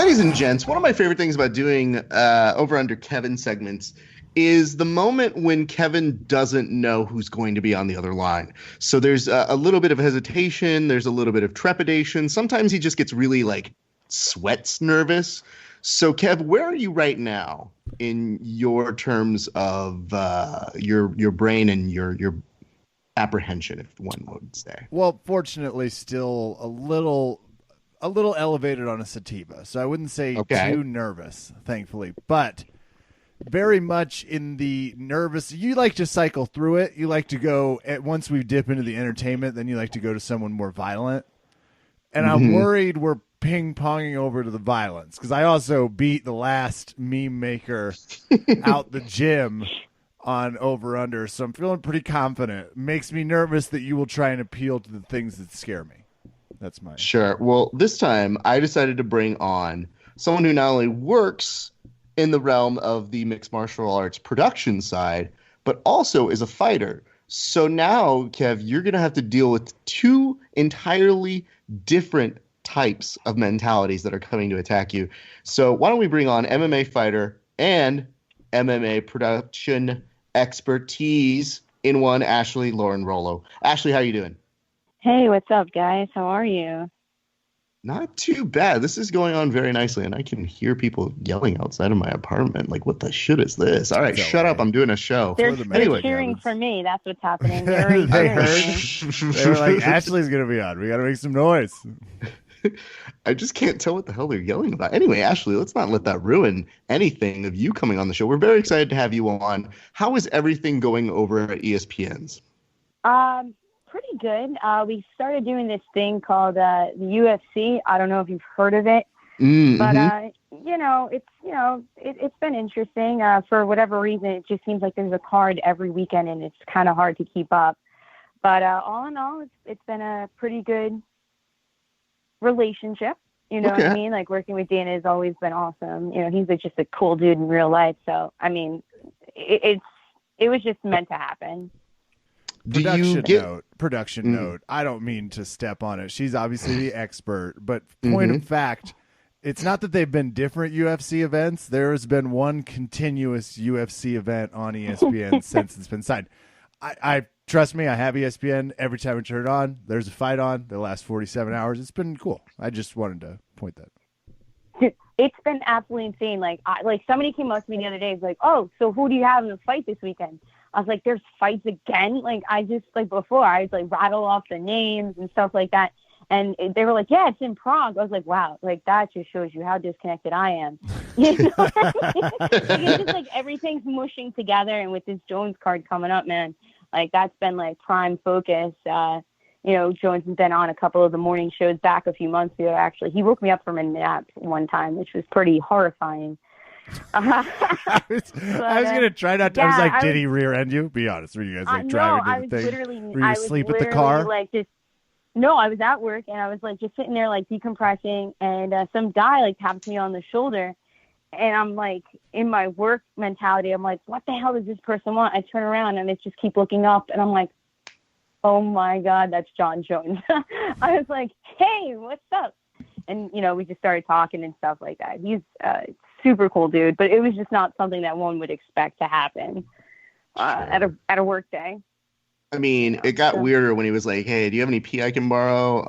Ladies and gents, one of my favorite things about doing over under Kevin segments is the moment when Kevin doesn't know who's going to be on the other line. So there's a little bit of hesitation, there's a little bit of trepidation. Sometimes he just gets really like sweats nervous. So Kev, where are you right now in your terms of your brain and your apprehension, if one would say? Well, fortunately, still a little elevated on a sativa, so I wouldn't say Okay. too nervous, thankfully, but very much in the nervous. You like to cycle through it. You like to go once we dip into the entertainment, then you like to go to someone more violent. And I'm worried we're ping-ponging over to the violence because I also beat the last meme maker out the gym on over-under, so I'm feeling pretty confident. Makes me nervous that you will try and appeal to the things that scare me. That's my Sure. Well, this time I decided to bring on someone who not only works in the realm of the mixed martial arts production side, but also is a fighter. So now, Kev, you're going to have to deal with two entirely different types of mentalities that are coming to attack you. So why don't we bring on MMA fighter and MMA production expertise in one, Lauren Rollo. Ashley, how you doing? Hey, what's up, guys? How are you? Not too bad. This is going on very nicely, and I can hear people yelling outside of my apartment. Like, what the shit is this? All right, shut up. I'm doing a show. They're Anyway, cheering for me. That's what's happening. They They're heard. They were like, Ashley's gonna be on. We gotta make some noise. I just can't tell what the hell they're yelling about. Anyway, Ashley, let's not let that ruin anything of you coming on the show. We're very excited to have you on. How is everything going over at ESPN's? Pretty good. We started doing this thing called the UFC. I don't know if you've heard of it, but it's been interesting. For whatever reason, it just seems like there's a card every weekend, and it's kind of hard to keep up. But all in all, it's been a pretty good relationship. You know what I mean? Like working with Dana has always been awesome. You know, he's just a cool dude in real life. So I mean, it was just meant to happen. Production note. I don't mean to step on it. She's obviously the expert, but point of fact, it's not that they've been different UFC events. There has been one continuous UFC event on ESPN since it's been signed. I trust me, I have ESPN. Every time I turn it on, there's a fight on. The last 47 hours. It's been cool. I just wanted to point that. It's been absolutely insane. Like somebody came up to me the other day, was like, "Oh, so who do you have in the fight this weekend?" I was like, "There's fights again." Like I just before I was like rattle off the names and stuff like that, and they were like, "Yeah, it's in Prague." I was like, "Wow, like that just shows you how disconnected I am." You know what I mean? It's just like everything's mushing together, and with this Jones card coming up, man, like that's been like prime focus. Jones has been on a couple of the morning shows back a few months ago. Actually, he woke me up from a nap one time, which was pretty horrifying. I was gonna try not to. I was like, did he rear end you? Be honest. Were you guys driving to the thing? Were you asleep at the car? No, I was at work and I was like just sitting there like decompressing, and some guy like taps me on the shoulder, and I'm like in my work mentality, I'm like, what the hell does this person want? I turn around and I just keep looking up, and I'm like, oh my God, that's John Jones. I was like, hey, what's up? And, we just started talking and stuff like that. He's super cool dude, but it was just not something that one would expect to happen at a work day. I mean, it got weirder when he was like, "Hey, do you have any pee I can borrow?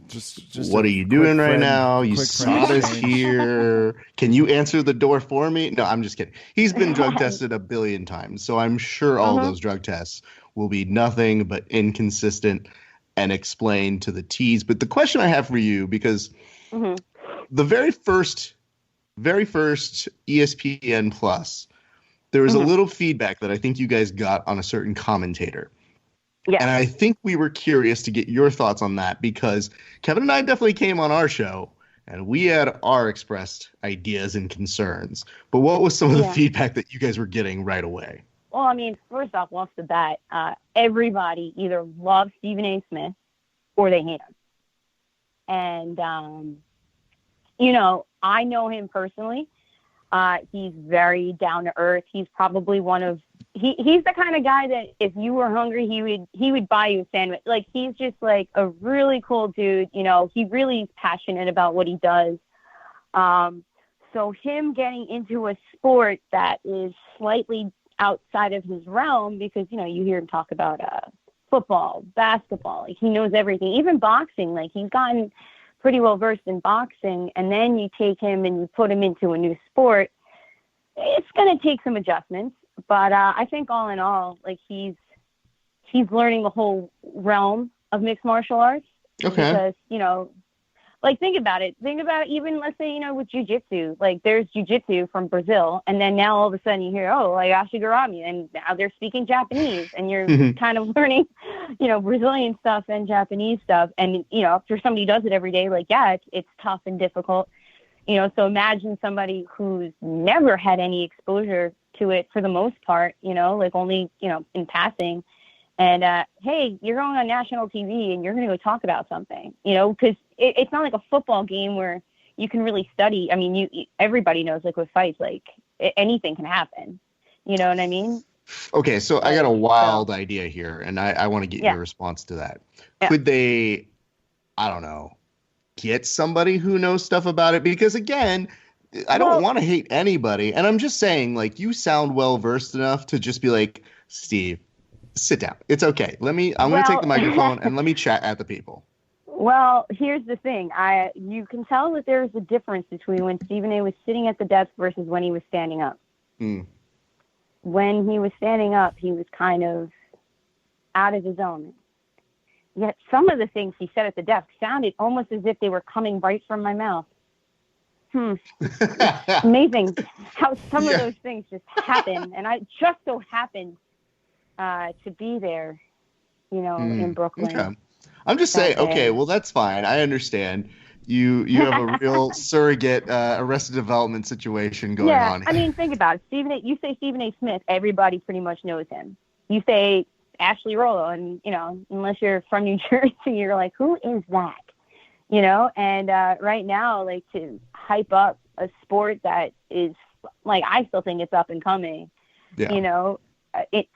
Just what are you doing right now? You saw this here. Can you answer the door for me?" No, I'm just kidding. He's been drug tested a billion times, so I'm sure all those drug tests will be nothing but inconsistent and explained to the T's. But the question I have for you, because the very first ESPN Plus, there was a little feedback that I think you guys got on a certain commentator. Yeah. And I think we were curious to get your thoughts on that, because Kevin and I definitely came on our show and we had our expressed ideas and concerns. But what was some of the feedback that you guys were getting right away? Well, I mean, first off the bat, everybody either loves Stephen A. Smith or they hate him. And, I know him personally. He's very down to earth. He's probably he's the kind of guy that if you were hungry, he would buy you a sandwich. Like, he's just like a really cool dude. He really is passionate about what he does. So him getting into a sport that is slightly outside of his realm, because, you know, you hear him talk about football, basketball, like he knows everything, even boxing, like he's gotten pretty well versed in boxing, and then you take him and you put him into a new sport, it's going to take some adjustments. But I think all in all, like he's learning the whole realm of mixed martial arts. Okay. Because, you know, like think about it. Think about even, let's say, you know, with jiu-jitsu, like there's jiu-jitsu from Brazil, and then now all of a sudden you hear, oh, like Ashigarami, and now they're speaking Japanese, and you're kind of learning, you know, Brazilian stuff and Japanese stuff. And, you know, for somebody who does it every day, like, yeah, it's tough and difficult, you know. So imagine somebody who's never had any exposure to it for the most part, you know, like only, you know, in passing. And, hey, you're going on national TV and you're going to go talk about something, you know, because it's not like a football game where you can really study. I mean, everybody knows, like with fights, like anything can happen. You know what I mean? Okay, so I got a wild idea here, and I want to get your response to that. Yeah. Could they, I don't know, get somebody who knows stuff about it? Because, again, I don't want to hate anybody. And I'm just saying, like, you sound well-versed enough to just be like, Steve, sit down. It's okay. I'm going to take the microphone and let me chat at the people. Well, here's the thing. You can tell that there's a difference between when Stephen A. was sitting at the desk versus when he was standing up. When he was standing up, he was kind of out of his own. Yet some of the things he said at the desk sounded almost as if they were coming right from my mouth. Amazing how some of those things just happen. And I just so happened to be there, you know, in Brooklyn. Okay. I'm just saying, okay, well, that's fine. I understand. You have a real surrogate Arrested Development situation going on here. I mean, think about it. You say Stephen A. Smith, everybody pretty much knows him. You say Ashley Rollo, and, you know, unless you're from New Jersey, you're like, who is that? You know, and right now, like, to hype up a sport that is, like, I still think it's up and coming, you know,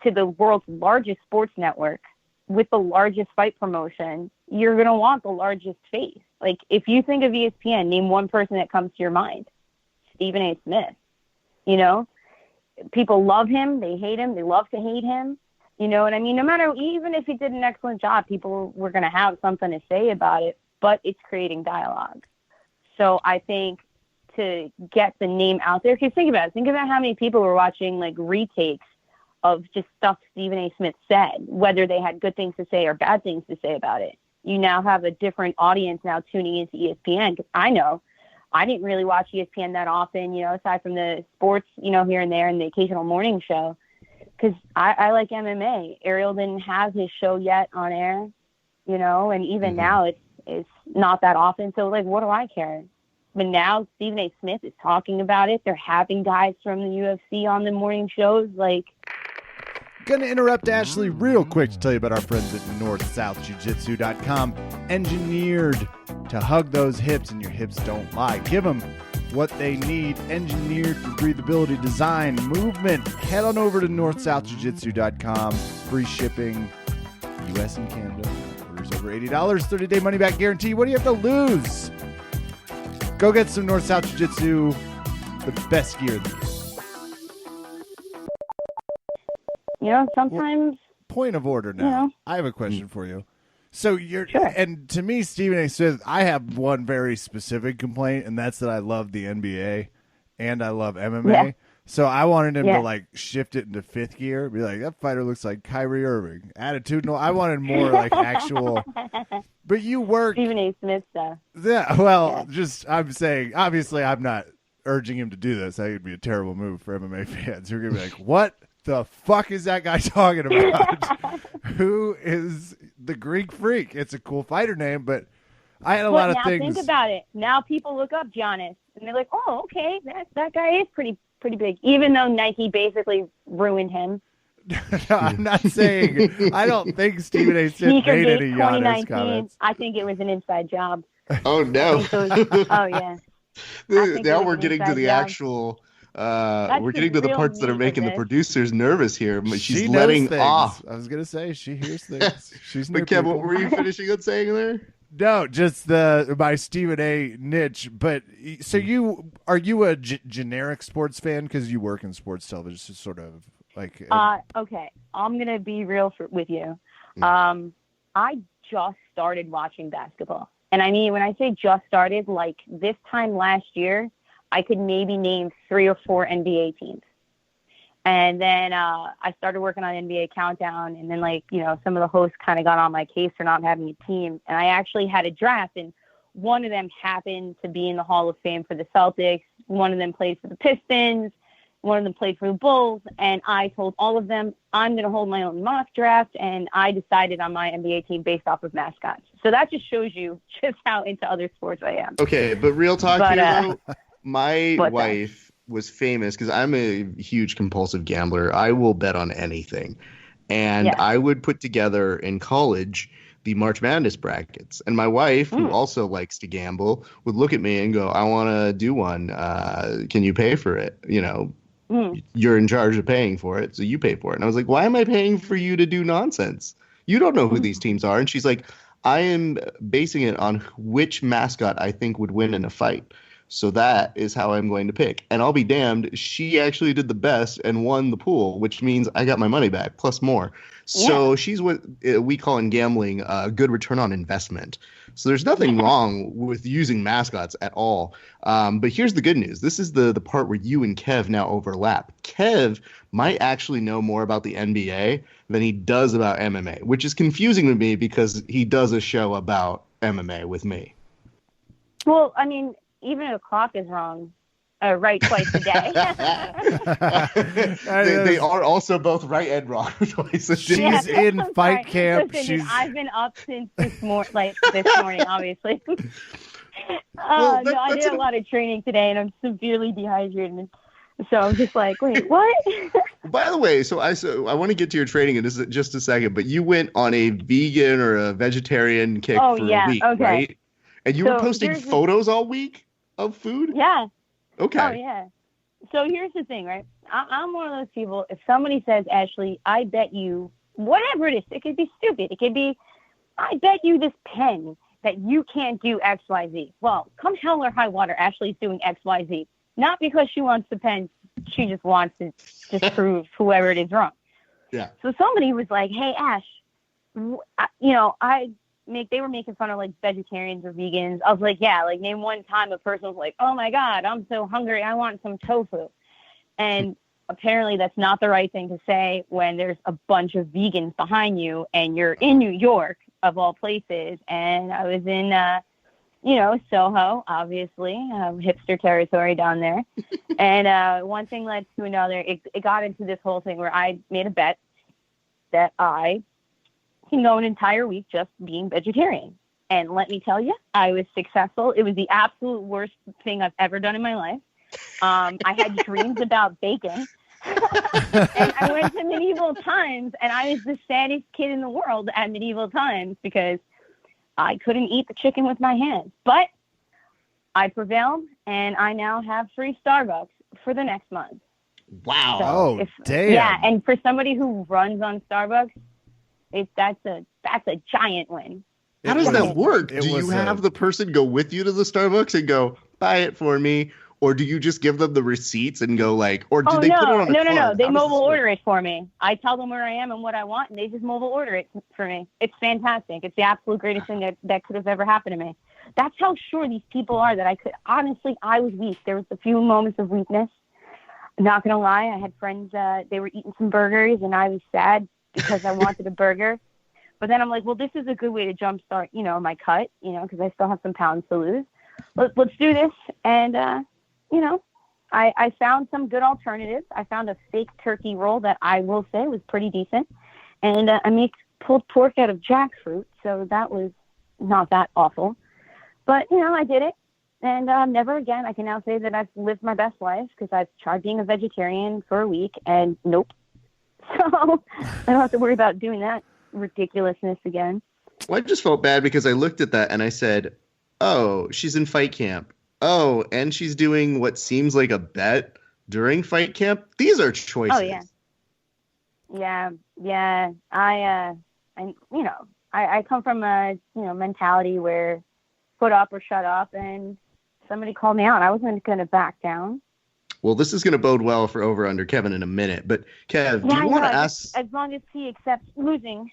to the world's largest sports network with the largest fight promotion, you're going to want the largest face. Like, if you think of ESPN, name one person that comes to your mind. Stephen A. Smith. You know, people love him. They hate him. They love to hate him. You know what I mean? No matter, even if he did an excellent job, people were going to have something to say about it, but it's creating dialogue. So I think to get the name out there, because think about it. Think about how many people were watching, like, retakes of just stuff Stephen A. Smith said, whether they had good things to say or bad things to say about it. You now have a different audience now tuning into ESPN. Because I know I didn't really watch ESPN that often, you know, aside from the sports, you know, here and there and the occasional morning show. Because I like MMA. Ariel didn't have his show yet on air, you know, and even now it's not that often. So, like, what do I care? But now Stephen A. Smith is talking about it. They're having guys from the UFC on the morning shows. Like, Gonna interrupt Ashley real quick to tell you about our friends at NorthSouthJiu-Jitsu.com. Engineered to hug those hips, and your hips don't lie. Give them what they need. Engineered for breathability, design, movement. Head on over to NorthSouthJiu-Jitsu.com. Free shipping, U.S. and Canada. Orders over $80. 30-day money-back guarantee. What do you have to lose? Go get some North-South Jiu-Jitsu. The best gear there is. You know, sometimes... Point of order now. You know, I have a question for you. So and to me, Stephen A. Smith, I have one very specific complaint, and that's that I love the NBA and I love MMA. Yeah. So I wanted him to, like, shift it into fifth gear. Be like, that fighter looks like Kyrie Irving. Attitudinal. I wanted more, like, actual... But you work... Stephen A. Smith stuff. Yeah, well, I'm saying, obviously I'm not urging him to do this. That would be a terrible move for MMA fans. You're going to be like, what the fuck is that guy talking about? Who is the Greek Freak? It's a cool fighter name, but I had a lot of things. Think about it. Now people look up Giannis, and they're like, oh, okay, that guy is pretty big, even though Nike basically ruined him. No, I'm not saying. I don't think Stephen A. Smith made any Giannis comments. I think it was an inside job. Oh, no. Oh, yeah. Now we're getting to the actual... we're getting to the parts that are making the producers nervous here. She's letting off. I was going to say, she hears things. She's But Kev, what were you finishing on saying there? No, just my Stephen A. niche. But so are you a generic sports fan because you work in sports television? So sort of like. Okay, I'm gonna be real with you. I just started watching basketball, and I mean when I say just started, like this time last year, I could maybe name 3 or 4 NBA teams. And then I started working on NBA Countdown, and then some of the hosts kind of got on my case for not having a team. And I actually had a draft, and one of them happened to be in the Hall of Fame for the Celtics. One of them played for the Pistons. One of them played for the Bulls. And I told all of them I'm going to hold my own mock draft, and I decided on my NBA team based off of mascots. So that just shows you just how into other sports I am. Okay, but real talk here, though, my wife was famous because I'm a huge compulsive gambler. I will bet on anything. And I would put together in college the March Madness brackets. And my wife, who also likes to gamble, would look at me and go, I want to do one. Can you pay for it? You're in charge of paying for it, so you pay for it. And I was like, why am I paying for you to do nonsense? You don't know who these teams are. And she's like, I am basing it on which mascot I think would win in a fight. So that is how I'm going to pick. And I'll be damned, she actually did the best and won the pool, which means I got my money back, plus more. So she's what we call in gambling a good return on investment. So there's nothing wrong with using mascots at all. But here's the good news. This is the part where you and Kev now overlap. Kev might actually know more about the NBA than he does about MMA, which is confusing to me because he does a show about MMA with me. Well, I mean, even a clock is wrong, right twice a day. They are also both right and wrong twice a day. She's in fight camp. Listen, I've been up since this morning, obviously. I did a lot of training today, and I'm severely dehydrated. So I'm just like, wait, what? By the way, so I want to get to your training in just a second, but you went on a vegan or a vegetarian kick for a week, right? And you were posting photos all week of food? Yeah. Okay. Oh, yeah. So here's the thing, right? I'm one of those people, if somebody says, Ashley, I bet you, whatever it is, it could be stupid. It could be, I bet you this pen that you can't do X, Y, Z. Well, come hell or high water, Ashley's doing X, Y, Z. Not because she wants the pen, she just wants to disprove whoever it is wrong. Yeah. So somebody was like, hey, Ash, they were making fun of like vegetarians or vegans. I was like, yeah, like name one time a person was like, oh my God, I'm so hungry. I want some tofu. And apparently that's not the right thing to say when there's a bunch of vegans behind you and you're in New York of all places. And I was in, Soho, obviously, hipster territory down there. And one thing led to another. It got into this whole thing where I made a bet that I can go an entire week just being vegetarian. And let me tell you, I was successful. It was the absolute worst thing I've ever done in my life. I had dreams about bacon. And I went to medieval times, and I was the saddest kid in the world at medieval times because I couldn't eat the chicken with my hands. But I prevailed, and I now have free Starbucks for the next month. Wow. So damn. Yeah, and for somebody who runs on Starbucks, that's a giant win. How does that work? Do you have the person go with you to the Starbucks and go, buy it for me? Or do you just give them the receipts and go like, or do they put it on a card? No. They mobile order it for me. I tell them where I am and what I want, and they just mobile order it for me. It's fantastic. It's the absolute greatest thing that could have ever happened to me. That's how sure these people are that I could. Honestly, I was weak. There was a few moments of weakness. Not going to lie. I had friends, they were eating some burgers, and I was sad because I wanted a burger. But then I'm like, well, this is a good way to jumpstart, my cut, because I still have some pounds to lose. Let's do this. And, I found some good alternatives. I found a fake turkey roll that I will say was pretty decent. And I make pulled pork out of jackfruit, so that was not that awful. But, I did it. And never again. I can now say that I've lived my best life because I've tried being a vegetarian for a week, and nope. So I don't have to worry about doing that ridiculousness again. Well, I just felt bad because I looked at that and I said, oh, she's in fight camp. Oh, and she's doing what seems like a bet during fight camp. These are choices. Oh, yeah. Yeah. I I come from a mentality where put up or shut up, and somebody called me out. I wasn't going to back down. Well, this is going to bode well for over under Kevin in a minute. But Kev, do you want to ask? As long as he accepts losing.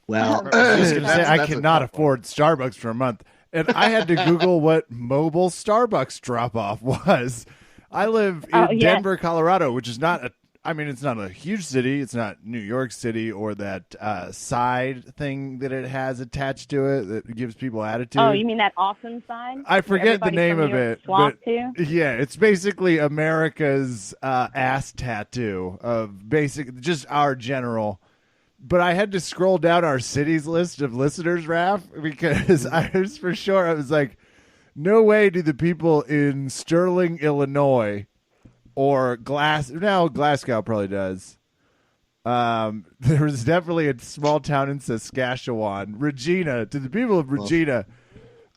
Well, I was just going to say I that's cannot afford Starbucks for a month, and I had to Google what mobile Starbucks drop off was. I live in Denver, Colorado, which is not it's not a huge city. It's not New York City or that side thing that it has attached to it that gives people attitude. Oh, you mean that awesome sign? I forget the name of it. But yeah, it's basically America's ass tattoo of just our general. But I had to scroll down our city's list of listeners, Raph, because I was for sure. I was like, no way do the people in Sterling, Illinois, or Glasgow probably does. There was definitely a small town in Saskatchewan. Regina, to the people of Regina,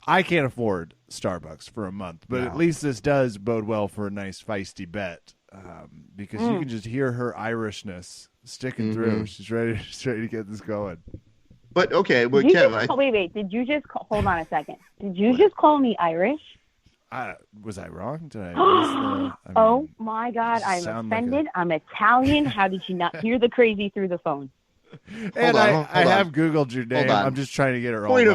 I can't afford Starbucks for a month, but at least this does bode well for a nice feisty bet because you can just hear her Irishness sticking through. She's ready to get this going. But okay, but Kev, wait. Did you just hold on a second? Did you just call me Irish? Was I wrong? Did I? Oh my God! I'm offended. I'm Italian. How did you not hear the crazy through the phone? And I have Googled your name. I'm just trying to get it all. Point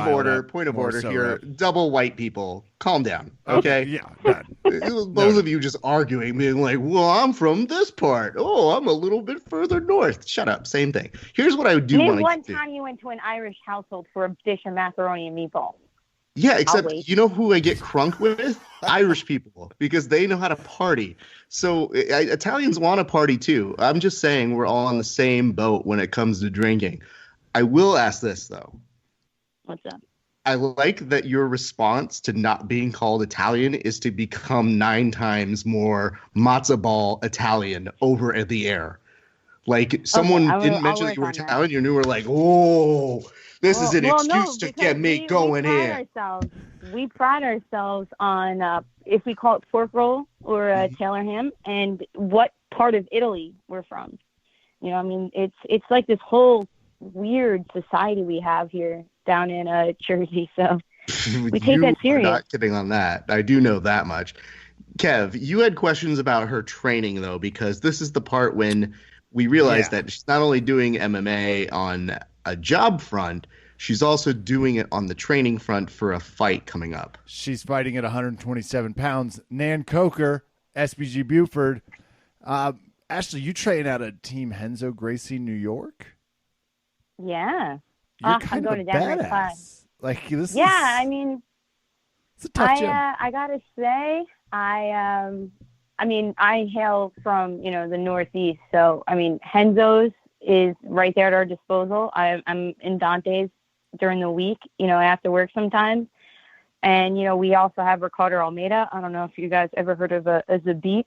of order here. Double white people. Calm down. Okay. Yeah. Both of you just arguing, being like, well, I'm from this part. Oh, I'm a little bit further north. Shut up. Same thing. Here's what I do want to do. Name one time you went to an Irish household for a dish of macaroni and meatballs. Yeah, except you know who I get crunk with? Irish people, because they know how to party. So Italians want to party too. I'm just saying we're all on the same boat when it comes to drinking. I will ask this, though. What's up? I like that your response to not being called Italian is to become 9 times more matzo ball Italian over at the air. Like someone didn't mention that you were Italian, you were like, "Oh, this is an excuse to get me going here." We pride ourselves on if we call it pork roll or Taylor ham, and what part of Italy we're from. You know, I mean, it's like this whole weird society we have here down in Jersey. So we take that serious. I'm not kidding on that. I do know that much. Kev, you had questions about her training though, because this is the part when we realized that she's not only doing MMA on a job front, she's also doing it on the training front for a fight coming up. She's fighting at 127 pounds. Nan Coker, SBG Buford. Ashley, you train out of Team Henzo Gracie, New York? Yeah. You're kind of a badass. Like this. Yeah, I mean, it's a tough gym. I gotta say, I hail from the Northeast, so I mean, Henzo's is right there at our disposal. I'm in Dante's during the week, after work sometimes. And, we also have Ricardo Almeida. I don't know if you guys ever heard of a Zabit,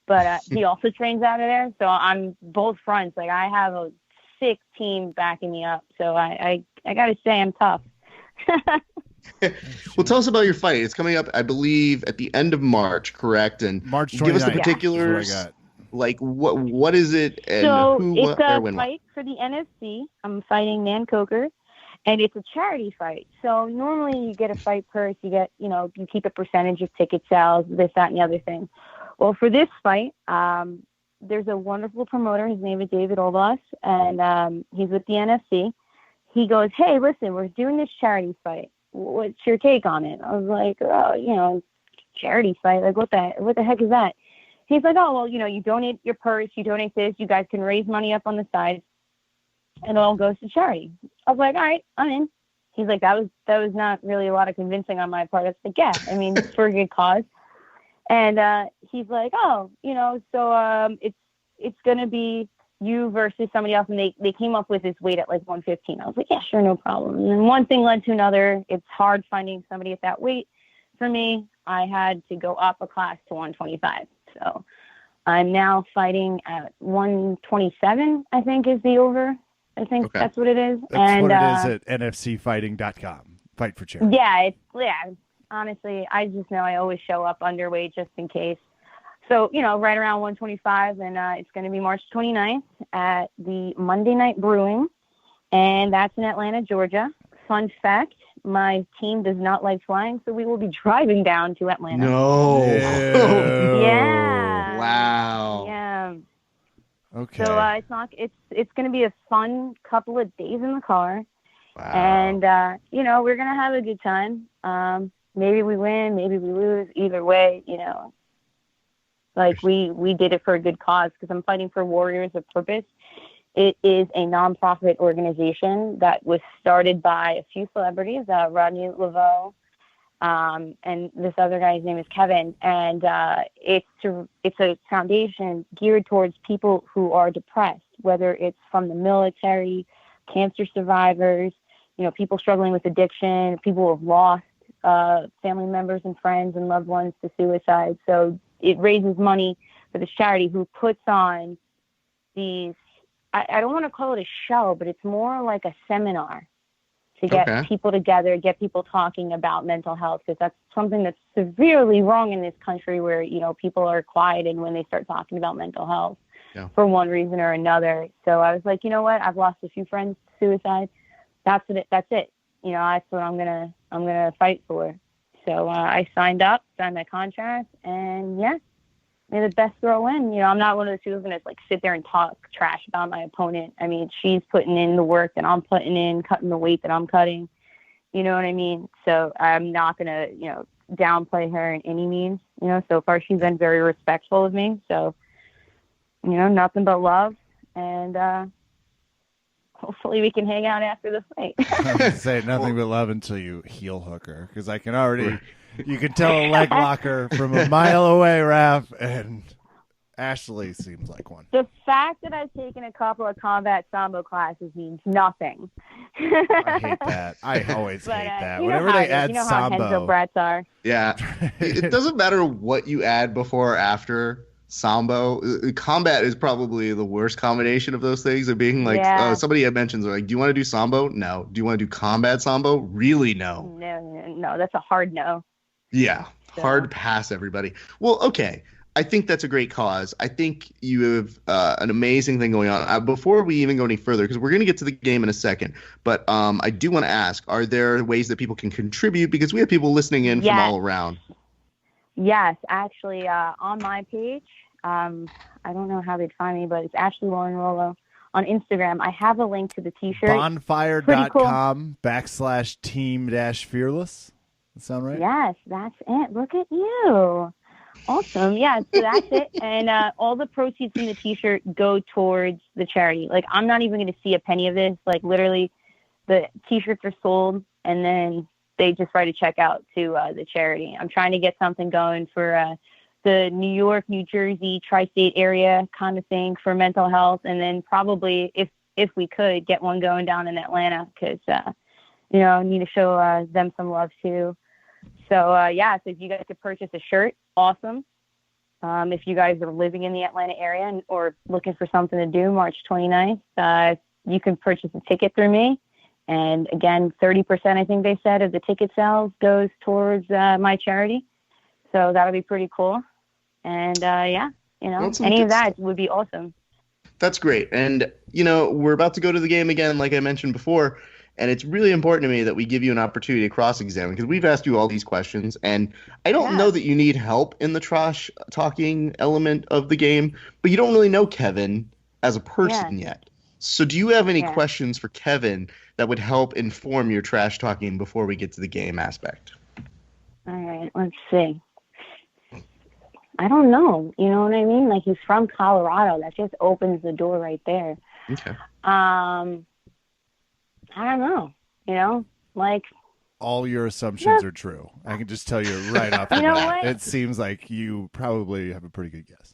but he also trains out of there. So I'm both fronts. Like I have a sick team backing me up. So I got to say I'm tough. Well, tell us about your fight. It's coming up, I believe, at the end of March, correct? And March 29th. Give us the particulars. Yeah. Like what is it? And so who, it's what, a fight for the NFC. I'm fighting Nan Coker, and it's a charity fight. So normally you get a fight purse, you get you keep a percentage of ticket sales, this, that, and the other thing. Well, for this fight, there's a wonderful promoter. His name is David Olbas, and he's with the NFC. He goes, "Hey, listen, we're doing this charity fight. What's your take on it?" I was like, "Oh, charity fight. Like what the heck is that?" He's like, "Oh, well, you donate your purse, you donate this, you guys can raise money up on the side, and it all goes to charity." I was like, "All right, I'm in." He's like, that was not really a lot of convincing on my part. I was like, "Yeah, I mean, it's for a good cause." And he's like, "Oh, so it's gonna be you versus somebody else," and they came up with this weight at like 115. I was like, "Yeah, sure, no problem." And then one thing led to another. It's hard finding somebody at that weight. For me, I had to go up a class to 125. So I'm now fighting at 127, I think is the over. I think that's what it is. That's what it is at nfcfighting.com. Fight for charity. Yeah, honestly, I just know I always show up underweight just in case. So, right around 125, and it's going to be March 29th at the Monday Night Brewing. and that's in Atlanta, Georgia. Fun fact, my team does not like flying, so we will be driving down to Atlanta. No. Yeah. Wow. Yeah. Okay. So it's going to be a fun couple of days in the car. Wow. And, we're going to have a good time. Maybe we win, maybe we lose. Either way, like we did it for a good cause because I'm fighting for Warriors of Purpose. It is a nonprofit organization that was started by a few celebrities, Rodney Laveau, and this other guy's name is Kevin. And it's a foundation geared towards people who are depressed, whether it's from the military, cancer survivors, people struggling with addiction, people who have lost family members and friends and loved ones to suicide. So it raises money for this charity who puts on these, I don't want to call it a show, but it's more like a seminar to get people together, get people talking about mental health, because that's something that's severely wrong in this country where, people are quieted when they start talking about mental health for one reason or another. So I was like, you know what? I've lost a few friends to suicide. That's it. That's what I'm going to fight for. So I signed my contract, and may the best girl win. I'm not one of those people who's going to sit there and talk trash about my opponent. I mean, she's putting in the work that I'm putting in, cutting the weight that I'm cutting. You know what I mean? So I'm not going to, downplay her in any means. So far she's been very respectful of me. So, nothing but love. And hopefully we can hang out after the fight. I was gonna say nothing but love until you heel hook her, because I can already, you can tell a leg locker from a mile away, Raph, and Ashley seems like one. The fact that I've taken a couple of combat sambo classes means nothing. I hate that. I always hate that. Whenever they add sambo. How Henzo brats are. Yeah. It doesn't matter what you add before or after sambo. Combat is probably the worst combination of those things. Of being like, somebody had mentioned, like, do you want to do sambo? No. Do you want to do combat sambo? Really, no. No, that's a hard no. Yeah, hard pass, everybody. Well, okay. I think that's a great cause. I think you have an amazing thing going on. Before we even go any further, because we're going to get to the game in a second, but I do want to ask, are there ways that people can contribute? Because we have people listening in from all around. Yes, actually, on my page, I don't know how they'd find me, but it's Ashley Lauren Rollo. On Instagram, I have a link to the T-shirt. Bonfire.com/team-fearless. That sound right? Yes, that's it. Look at you. Awesome. Yeah, so that's it. And all the proceeds from the T-shirt go towards the charity. Like, I'm not even going to see a penny of this. Like, literally, the T-shirts are sold, and then they just write a check out to the charity. I'm trying to get something going for the New York, New Jersey, tri-state area kind of thing for mental health. And then probably, if we could, get one going down in Atlanta because, I need to show them some love, too. So, so if you guys could purchase a shirt, awesome. If you guys are living in the Atlanta area or looking for something to do March 29th, you can purchase a ticket through me. And again, 30%, I think they said, of the ticket sales goes towards my charity. So that'll be pretty cool. And any of that would be awesome. That's great. And, we're about to go to the game again, like I mentioned before. And it's really important to me that we give you an opportunity to cross-examine, because we've asked you all these questions, and I don't know that you need help in the trash talking element of the game, but you don't really know Kevin as a person yet. So do you have any questions for Kevin that would help inform your trash talking before we get to the game aspect? All right, let's see. I don't know. You know what I mean? Like, he's from Colorado. That just opens the door right there. Okay. I don't know, all your assumptions are true. I can just tell you right off the bat. It seems like you probably have a pretty good guess.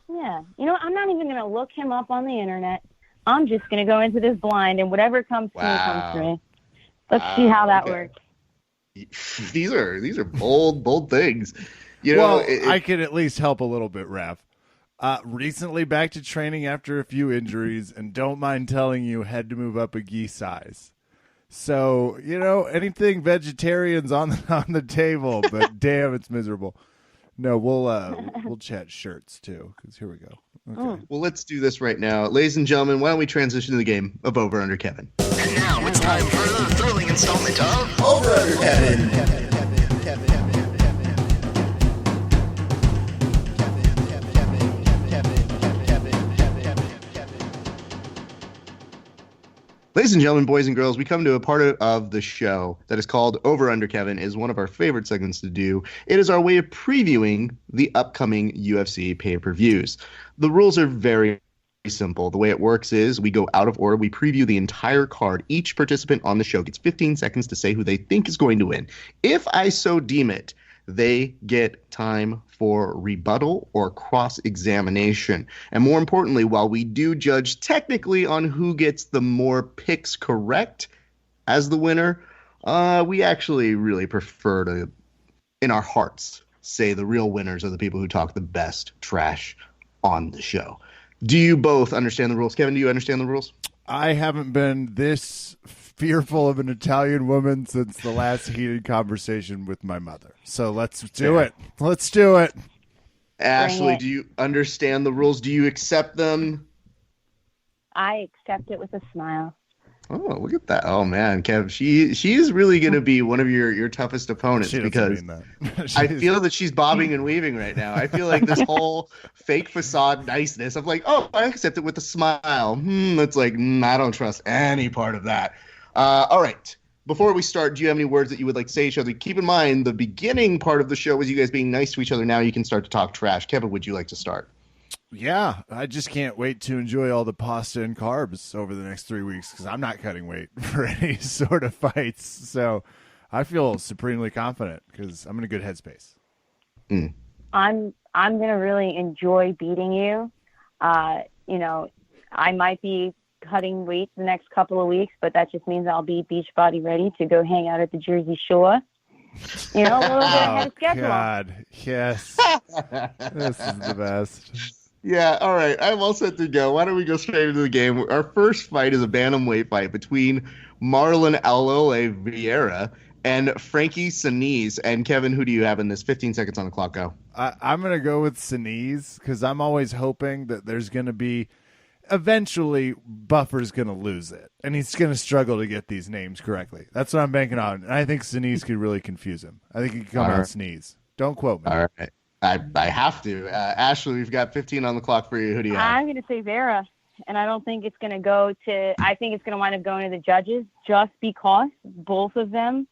Yeah. I'm not even going to look him up on the internet. I'm just going to go into this blind, and whatever comes to me comes to me. Let's see how that works. These are bold things. I can at least help a little bit, Raph. Recently back to training after a few injuries, and don't mind telling you, had to move up a gi size. So, anything vegetarian's on the table, but damn, it's miserable. No, we'll chat shirts too, because here we go. Okay. Well, let's do this right now. Ladies and gentlemen, why don't we transition to the game of Over Under Kevin? And now it's time for the thrilling installment of Over Under Kevin. Ladies and gentlemen, boys and girls, we come to a part of the show that is called Over Under Kevin. Is one of our favorite segments to do. It is our way of previewing the upcoming UFC pay-per-views. The rules are very simple. The way it works is we go out of order. We preview the entire card. Each participant on the show gets 15 seconds to say who they think is going to win. If I so deem it, they get time for rebuttal or cross-examination. And more importantly, while we do judge technically on who gets the more picks correct as the winner, we actually really prefer to, in our hearts, say the real winners are the people who talk the best trash on the show. Do you both understand the rules? Kevin, do you understand the rules? I haven't been this fearful of an Italian woman since the last heated conversation with my mother. So let's do it. Let's do it. Ashley, do you understand the rules? Do you accept them? I accept it with a smile. Oh, look at that. Oh, man, Kev, she is really going to be one of your toughest opponents because I feel that she's bobbing and weaving right now. I feel like this whole fake facade niceness of like, oh, I accept it with a smile. It's like, I don't trust any part of that. All right. Before we start, do you have any words that you would like to say to each other? Keep in mind, the beginning part of the show was you guys being nice to each other. Now you can start to talk trash. Kevin, would you like to start? Yeah, I just can't wait to enjoy all the pasta and carbs over the next 3 weeks because I'm not cutting weight for any sort of fights. So I feel supremely confident because I'm in a good headspace. I'm gonna really enjoy beating you. I might be cutting weight the next couple of weeks, but that just means I'll be beach body ready to go hang out at the Jersey Shore. A little bit ahead of schedule. God, yes. This is the best. Yeah, all right. I'm all set to go. Why don't we go straight into the game? Our first fight is a bantamweight fight between Marlon Alole Vieira and Frankie Sinise. And Kevin, who do you have in this? 15 seconds on the clock, go. I'm going to go with Sinise because I'm always hoping that there's going to be eventually Buffer's going to lose it. And he's going to struggle to get these names correctly. That's what I'm banking on. And I think Sinise could really confuse him. I think he could come out sneeze. Don't quote me. All right. I have to. Ashley, we've got 15 on the clock for you. Who do you have? I'm going to say Vera, and I don't think it's going to go to – I think it's going to wind up going to the judges just because both of them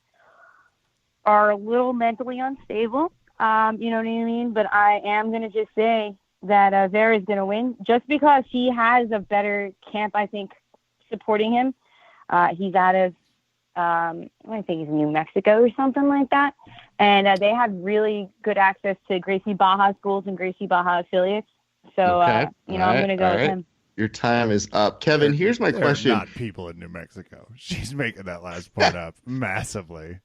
are a little mentally unstable. You know what I mean? But I am going to just say that Vera is going to win just because he has a better camp, I think, supporting him. He's out of I think he's in New Mexico or something like that. And they have really good access to Gracie Baja schools and Gracie Baja affiliates. So, I'm going to go with him. Your time is up. Kevin, here's my question. Not people in New Mexico. She's making that last point up massively.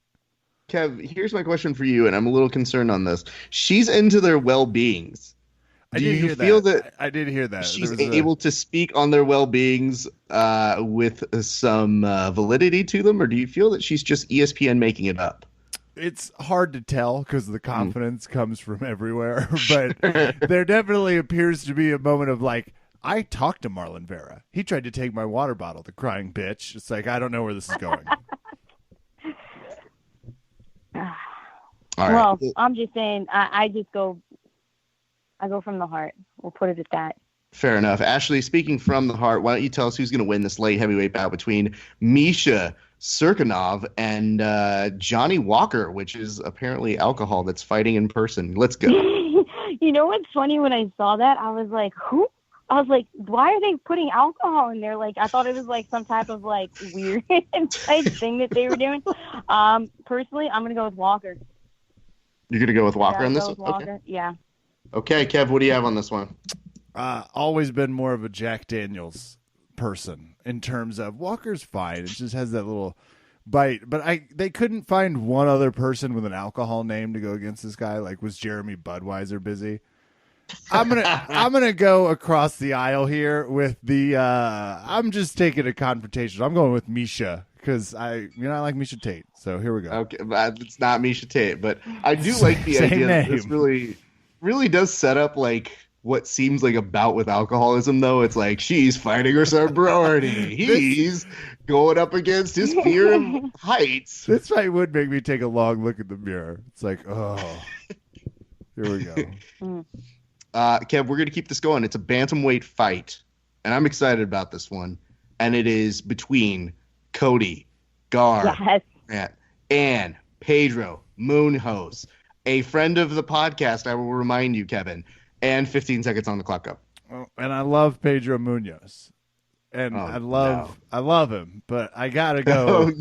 Kev, here's my question for you, and I'm a little concerned on this. She's into their well-beings. I did hear that. She's able to speak on their well-beings with some validity to them, or do you feel that she's just ESPN making it up? It's hard to tell because the confidence comes from everywhere, but there definitely appears to be a moment of like, I talked to Marlon Vera. He tried to take my water bottle, the crying bitch. It's like, I don't know where this is going. Well, I'm just saying, I go from the heart. We'll put it at that. Fair enough. Ashley, speaking from the heart, why don't you tell us who's going to win this light heavyweight bout between Misha Serkinov and Johnny Walker, which is apparently alcohol that's fighting in person. Let's go. You know what's funny? When I saw that, I was like, who? I was like, why are they putting alcohol in there? Like, I thought it was like some type of like weird type thing that they were doing. Personally, I'm going to go with Walker. You're going to go with Walker on this one? Walker. Okay. Yeah. Okay, Kev, what do you have on this one? Always been more of a Jack Daniels person in terms of Walker's fine. It just has that little bite. But they couldn't find one other person with an alcohol name to go against this guy. Like, was Jeremy Budweiser busy? I'm gonna go across the aisle here with the. I'm just taking a confrontation. I'm going with Misha because I like Misha Tate. So here we go. Okay, it's not Misha Tate, but I do like the idea that really does set up like what seems like a bout with alcoholism, though. It's like she's fighting her sorority. He's going up against his fear of heights. This fight would make me take a long look at the mirror. It's like, oh, here we go. Kev, we're going to keep this going. It's a bantamweight fight, and I'm excited about this one. And it is between Cody, Gar, and Pedro Munoz, a friend of the podcast. I will remind you, Kevin. And 15 seconds on the clock go. Oh, and I love Pedro Munoz, and I love him, but I gotta go.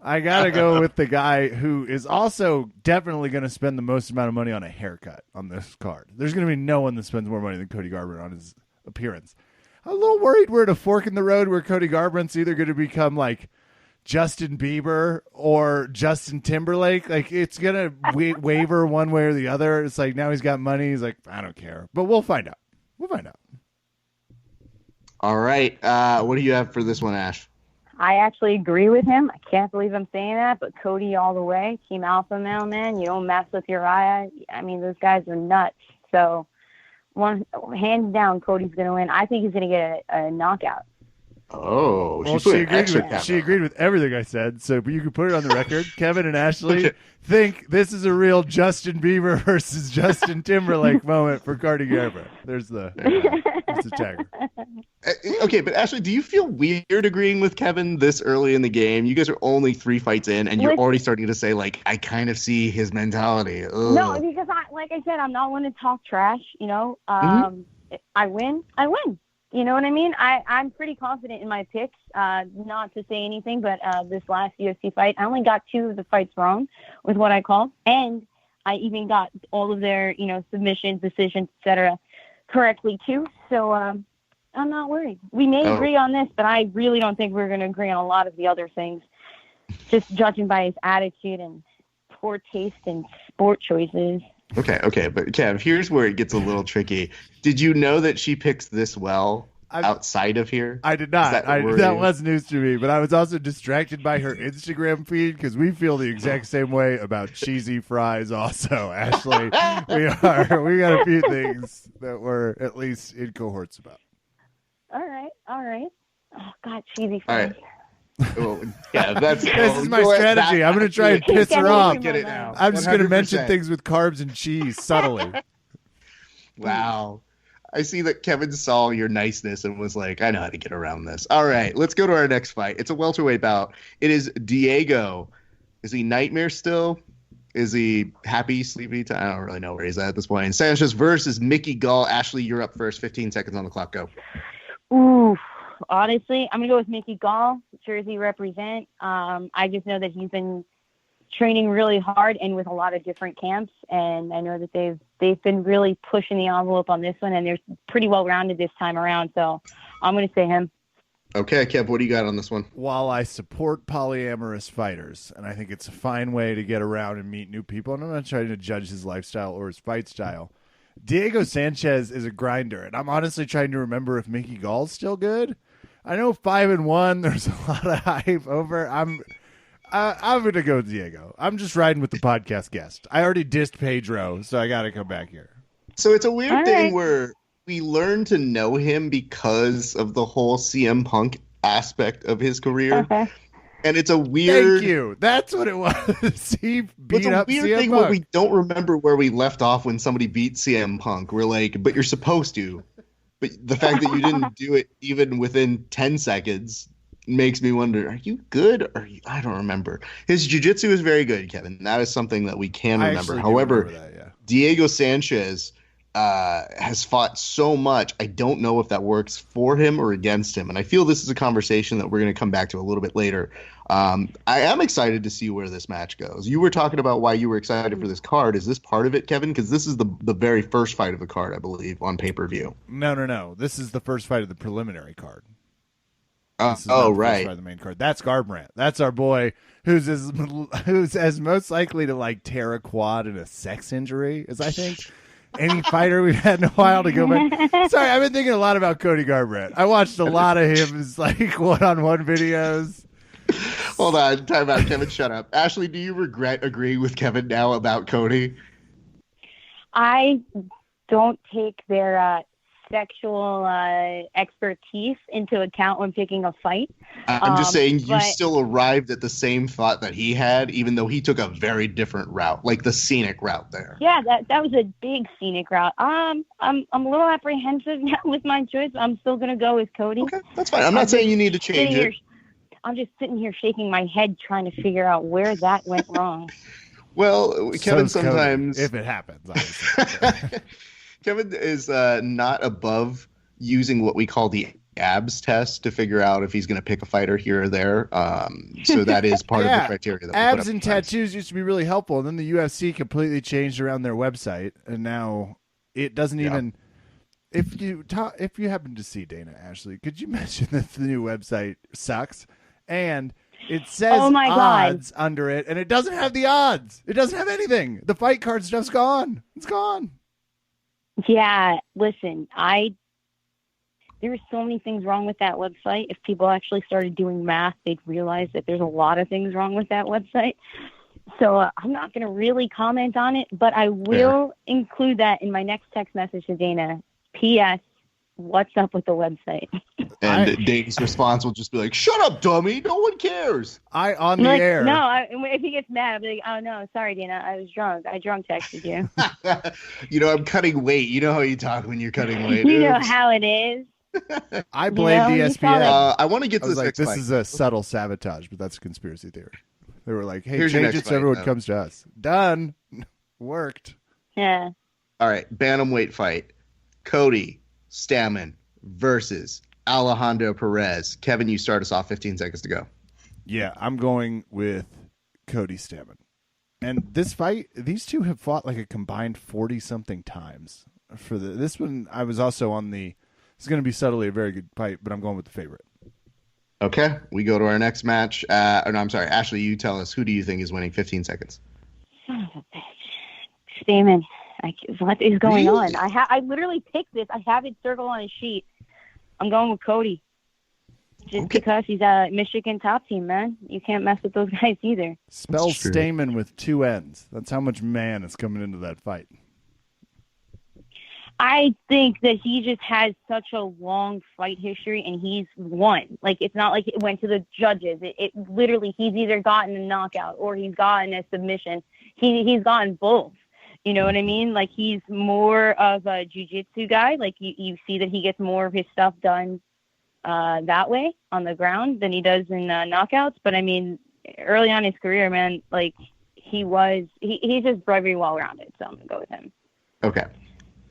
I gotta go with the guy who is also definitely going to spend the most amount of money on a haircut on this card. There's going to be no one that spends more money than Cody Garbrandt on his appearance. I'm a little worried we're at a fork in the road where Cody Garbrandt's either going to become like Justin Bieber or Justin Timberlake. Like, it's going to waver one way or the other. It's like, now he's got money. He's like, I don't care. But we'll find out. All right. What do you have for this one, Ash? I actually agree with him. I can't believe I'm saying that, but Cody all the way. Team Alpha Male, man. You don't mess with Uriah. I mean, those guys are nuts. So, hands down, Cody's going to win. I think he's going to get a knockout. Oh, well, she agreed with everything I said, so you can put it on the record. Kevin and Ashley think this is a real Justin Bieber versus Justin Timberlake moment for Cody Garbrandt. There's the tagger. Okay, but Ashley, do you feel weird agreeing with Kevin this early in the game? You guys are only 3 fights in, and you're already starting to say, like, I kind of see his mentality. Ugh. No, because like I said, I'm not one to talk trash. You know, I win. You know what I mean? I'm pretty confident in my picks. Not to say anything, but this last UFC fight, I only got 2 of the fights wrong with what I called, and I even got all of their, submissions, decisions, etc., correctly too. So I'm not worried. We may agree on this, but I really don't think we're going to agree on a lot of the other things. Just judging by his attitude and poor taste in sport choices. Okay, but Kev, here's where it gets a little tricky. Did you know that she picks this well outside of here? I did not. That was news to me, but I was also distracted by her Instagram feed because we feel the exact same way about cheesy fries also, Ashley. We got a few things that we're at least in cohorts about. All right. Oh, God, cheesy fries. All right. Well, yeah, this is my strategy. I'm going to try and piss her off. Get it now. I'm just going to mention things with carbs and cheese subtly. Wow. I see that Kevin saw your niceness and was like, I know how to get around this. All right, let's go to our next fight. It's a welterweight bout. It is Diego. Is he nightmare still? Is he happy, sleepy? I don't really know where he's at this point. Sanchez versus Mickey Gall. Ashley, you're up first. 15 seconds on the clock. Go. Ooh. Honestly, I'm going to go with Mickey Gall, Jersey represent. I just know that he's been training really hard and with a lot of different camps, and I know that they've been really pushing the envelope on this one, and they're pretty well-rounded this time around, so I'm going to say him. Okay, Kev, what do you got on this one? While I support polyamorous fighters, and I think it's a fine way to get around and meet new people, and I'm not trying to judge his lifestyle or his fight style, Diego Sanchez is a grinder, and I'm honestly trying to remember if Mickey Gall's still good. I know 5-1. There's a lot of hype over. I'm gonna go with Diego. I'm just riding with the podcast guest. I already dissed Pedro, so I got to come back here. So it's a weird thing where we learn to know him because of the whole CM Punk aspect of his career. Okay. And it's a weird. Thank you. That's what it was. He beat up CM CM thing Punk. where we don't remember where we left off when somebody beat CM Punk. We're like, but you're supposed to. But the fact that you didn't do it even within 10 seconds makes me wonder, are you good? I don't remember. His jiu-jitsu is very good, Kevin. That is something that we can remember. However, Diego Sanchez has fought so much. I don't know if that works for him or against him. And I feel this is a conversation that we're going to come back to a little bit later. I am excited to see where this match goes. You were talking about why you were excited for this card. Is this part of it, Kevin? Because this is the very first fight of the card, I believe, on pay-per-view. No. This is the first fight of the preliminary card. Right. First fight of the main card. That's Garbrandt. That's our boy who's as most likely to like tear a quad in a sex injury as I think any fighter we've had in a while to go back. Sorry, I've been thinking a lot about Cody Garbrandt. I watched a lot of his like one-on-one videos. Hold on, time out, Kevin. Shut up. Ashley, do you regret agreeing with Kevin now about Cody? I don't take their sexual expertise into account when picking a fight. I'm just saying you But still arrived at the same thought that he had, even though he took a very different route, like the scenic route there. yeah, that was a big scenic route. I'm a little apprehensive now with my choice. I'm still gonna go with Cody. Okay, that's fine. I'm not saying you need to change it. I'm just sitting here shaking my head trying to figure out where that went wrong. Well, Kevin So's Cody, sometimes, if it happens, obviously. Kevin is not above using what we call the abs test to figure out if he's going to pick a fighter here or there. So that is part of the criteria. That we put abs up and front. tattoos used to be really helpful, and then the UFC completely changed around their website, and now it doesn't even. If you happen to see Dana Ashley, could you mention that the new website sucks and it says Oh my odds under it, and it doesn't have the odds. It doesn't have anything. The fight card stuff's gone. It's gone. Yeah, listen, there are so many things wrong with that website. If people actually started doing math, they'd realize that there's a lot of things wrong with that website. So I'm not going to really comment on it, but I will include that in my next text message to Dana. P.S. What's up with the website? And Dana's response will just be like, "Shut up, dummy! No one cares." On the air. No, if he gets mad, I'll be like, "Oh no, sorry, Dana, I was drunk. I drunk texted you." I'm cutting weight. You know how you talk when you're cutting weight. You know how it is. I blamed ESPN. I want to get to this next this fight. is a subtle sabotage, but that's a conspiracy theory. They were like, "Hey, Here's your change next it so fight, everyone though. comes to us." Done. Worked. Yeah. All right, bantamweight fight. Cody Stamann versus Alejandro Perez. Kevin, you start us off. 15 seconds to go. Yeah, I'm going with Cody Stamann. And this fight, these two have fought like a combined 40-something times. For this one, I was also on the. It's going to be subtly a very good fight, but I'm going with the favorite. Okay, we go to our next match. I'm sorry, Ashley, you tell us, who do you think is winning? 15 seconds. Son of a bitch. Stamen. What is going on? I literally picked this. I have it circled on a sheet. I'm going with Cody. Just because he's a Michigan top team, man. You can't mess with those guys either. Spell Stamen with 2 N's. That's how much man is coming into that fight. I think that he just has such a long fight history, and he's won. Like, it's not like it went to the judges. It literally, he's either gotten a knockout or he's gotten a submission. He's gotten both. You know what I mean? Like, he's more of a jiu-jitsu guy. Like, you see that he gets more of his stuff done that way on the ground than he does in knockouts. But, I mean, early on in his career, man, like, he's just very well-rounded. So I'm going to go with him. Okay.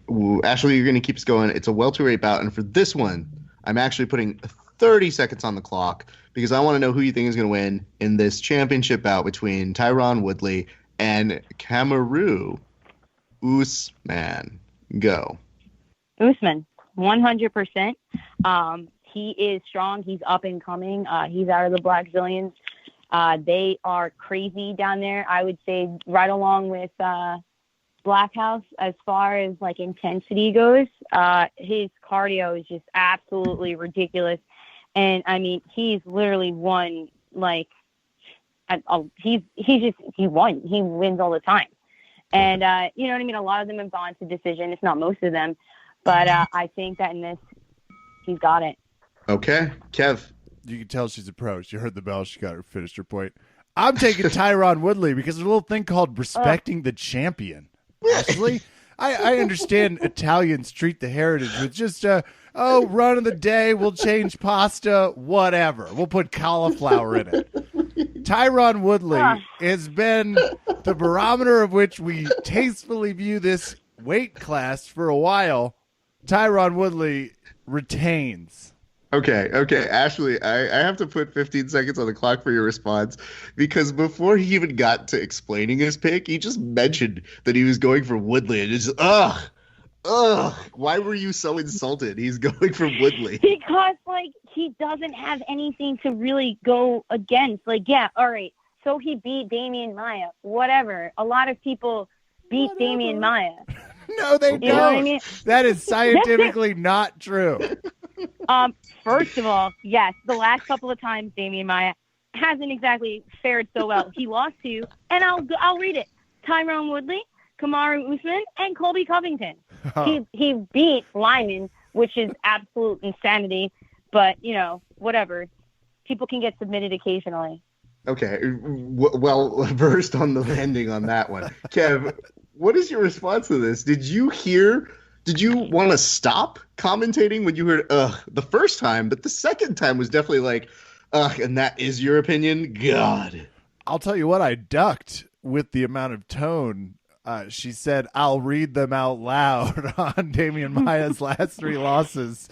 Ooh, Ashley, you're going to keep us going. It's a welterweight bout. And for this one, I'm actually putting 30 seconds on the clock because I want to know who you think is going to win in this championship bout between Tyron Woodley and Kamaru Usman. Go. Usman, 100%. He is strong. He's up and coming. He's out of the Black Zillions. They are crazy down there. I would say right along with Black House as far as like intensity goes. His cardio is just absolutely ridiculous. And I mean, he's literally won like he won. He wins all the time. And you know what I mean? A lot of them have gone to decision, if not most of them. But I think that in this, he's got it. Okay. Kev. You can tell she's a pro. She heard the bell. She got her finished her point. I'm taking Tyron Woodley because there's a little thing called respecting the champion. Actually, I understand Italians treat the heritage with just run of the day. We'll change pasta, whatever. We'll put cauliflower in it. Tyron Woodley has been the barometer of which we tastefully view this weight class for a while. Tyron Woodley retains. Okay. Ashley, I have to put 15 seconds on the clock for your response because before he even got to explaining his pick, he just mentioned that he was going for Woodley. And it's ugh. Why were you so insulted? He's going for Woodley. Because, like, he doesn't have anything to really go against. Like, yeah, all right, so he beat Damian Maia. Whatever. A lot of people beat Damian Maia. No, they don't. You know what I mean? That is scientifically not true. First of all, yes, the last couple of times Damian Maia hasn't exactly fared so well. He lost to, and I'll read it: Tyron Woodley, Kamaru Usman, and Colby Covington. he beat Lyman, which is absolute insanity. But whatever. People can get submitted occasionally. Okay, well versed on the landing on that one. Kev, what is your response to this? Did you want to stop commentating when you heard the first time, but the second time was definitely like, and that is your opinion? God. I'll tell you what, I ducked with the amount of tone. She said, I'll read them out loud on Damian Maia's last 3 losses.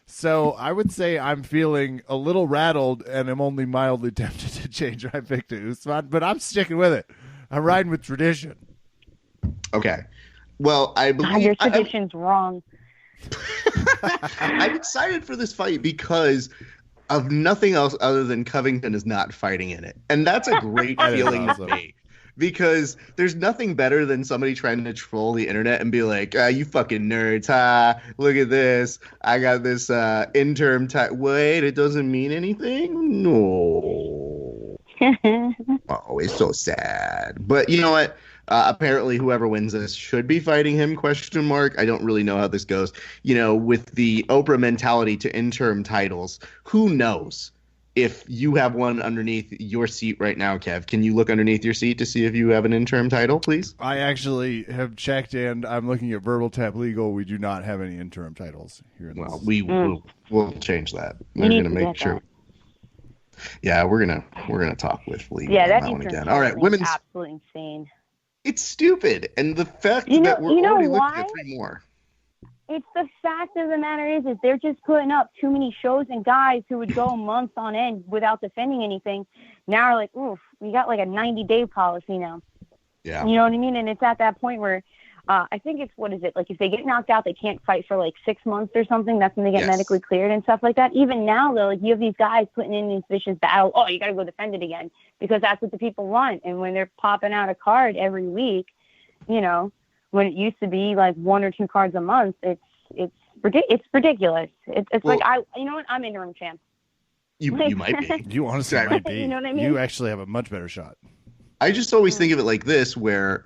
So I would say I'm feeling a little rattled and I'm only mildly tempted to change my pick to Usman, but I'm sticking with it. I'm riding with tradition. Okay. Well, I believe your tradition's wrong. I'm excited for this fight because of nothing else other than Covington is not fighting in it. And that's a great feeling to me. Because there's nothing better than somebody trying to troll the internet and be like, you fucking nerds, look at this. I got this interim type. Wait, it doesn't mean anything? No. Oh, it's so sad. But you know what? Apparently whoever wins this should be fighting him, ? I don't really know how this goes. With the Oprah mentality to interim titles, who knows? If you have one underneath your seat right now, Kev, can you look underneath your seat to see if you have an interim title, please? I actually have checked, and I'm looking at Verbal Tap Legal. We do not have any interim titles here. In Well, this. we'll change that. We're gonna make sure. Yeah, we're gonna talk with legal on that one again. All right, women's absolutely insane. It's stupid, and the fact that we're already looking at 3 more. It's the fact of the matter is they're just putting up too many shows, and guys who would go months on end without defending anything now are like, oof, we got like a 90-day policy now. Yeah. You know what I mean? And it's at that point where I think it's, what is it? Like if they get knocked out, they can't fight for like 6 months or something. That's when they get medically cleared and stuff like that. Even now, though, like you have these guys putting in these vicious battles. Oh, you got to go defend it again because that's what the people want. And when they're popping out a card every week, when it used to be like 1 or 2 cards a month, it's ridiculous. It's like you know what? I'm interim champ. You might be. You honestly might be. You know what I mean? You actually have a much better shot. I just always think of it like this, where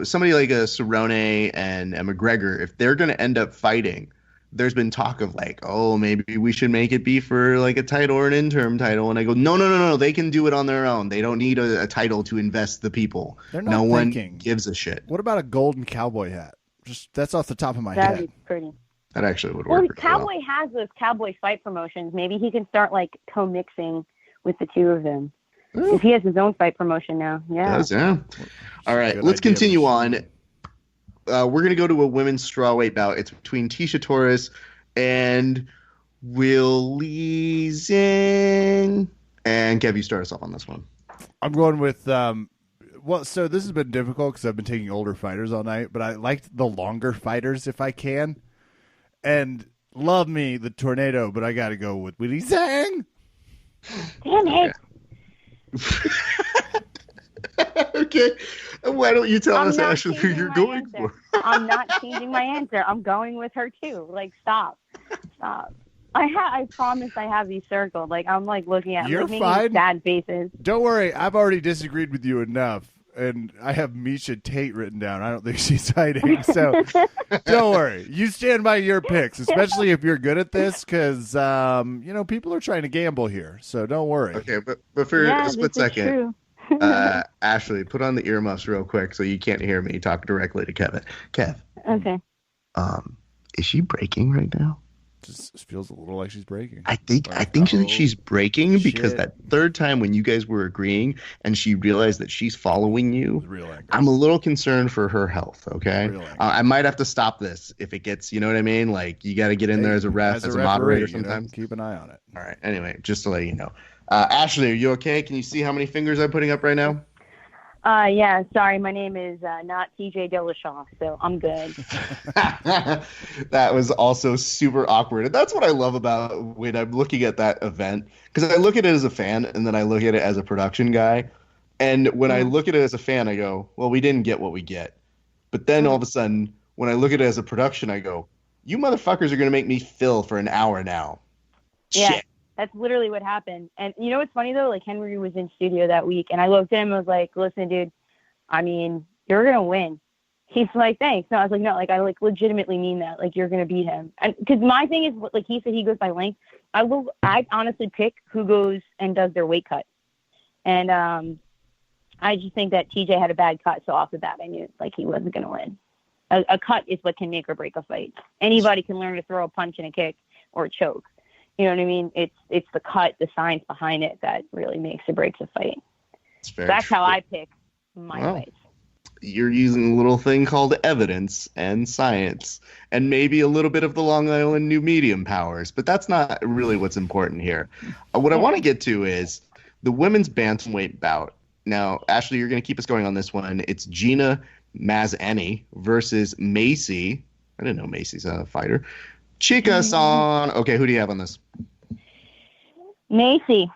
somebody like a Cerrone and a McGregor, if they're going to end up fighting, there's been talk of like, oh, maybe we should make it be for like a title or an interim title. And I go, no. They can do it on their own. They don't need a title to invest the people. They're not one gives a shit. What about a golden cowboy hat? Just that's off the top of my head. That'd be pretty. That actually would work. Well, Cowboy has those cowboy fight promotions. Maybe he can start like co-mixing with the 2 of them. If he has his own fight promotion now. Yeah. Does, yeah. All right, let's continue on. We're going to go to a women's strawweight bout. It's between Tisha Torres and Willie Zhang. And Kev, you start us off on this one. I'm going with so this has been difficult because I've been taking older fighters all night, but I liked the longer fighters if I can. And love me, the tornado, but I got to go with Willie Zhang. Damn it. Okay. Why don't you tell us, Ashley, who you're going for? I'm not changing my answer. I'm going with her, too. Like, stop. I promise I have these circled. Like, I'm, like, looking at You're making fine. sad faces. Don't worry. I've already disagreed with you enough. And I have Misha Tate written down. I don't think she's fighting. So don't worry. You stand by your picks, especially if you're good at this, because, people are trying to gamble here. So don't worry. Okay, but for a split second, Ashley, put on the earmuffs real quick so you can't hear me talk directly to Kevin. Kev. Okay. Is she breaking right now? Just feels a little like she's breaking. I think she's breaking because that third time when you guys were agreeing and she realized that she's following you, I'm a little concerned for her health. Okay, I might have to stop this if it gets, you know what I mean? Like you got to get in there as a ref, as a moderator sometimes. Keep an eye on it. All right. Anyway, just to let you know, Ashley, are you okay? Can you see how many fingers I'm putting up right now? Yeah, sorry, my name is not TJ Dillashaw, so I'm good. That was also super awkward. And that's what I love about when I'm looking at that event, because I look at it as a fan and then I look at it as a production guy. And when I look at it as a fan, I go, well, we didn't get what we get. But then all of a sudden, when I look at it as a production, I go, you motherfuckers are going to make me fill for an hour now. Yeah. Shit. That's literally what happened. And you know what's funny, though? Like, Henry was in studio that week, and I looked at him and was like, listen, dude, I mean, you're going to win. He's like, thanks. No, I was like, no, like I like legitimately mean that. Like you're gonna beat him. And because my thing is, like he said, he goes by length. I honestly pick who goes and does their weight cut. And I just think that TJ had a bad cut, so off the bat I knew like he wasn't gonna win. A cut is what can make or break a fight. Anybody can learn to throw a punch and a kick or a choke. You know what I mean? It's the cut, the science behind it that really makes or breaks a fight. That's how I pick my fights. You're using a little thing called evidence and science and maybe a little bit of the Long Island New Medium powers, but that's not really what's important here. What I want to get to is the women's bantamweight bout. Now, Ashley, you're going to keep us going on this one. It's Gina Mazany versus Macy. I didn't know Macy's a fighter. Chica-san. Okay, who do you have on this? Macy.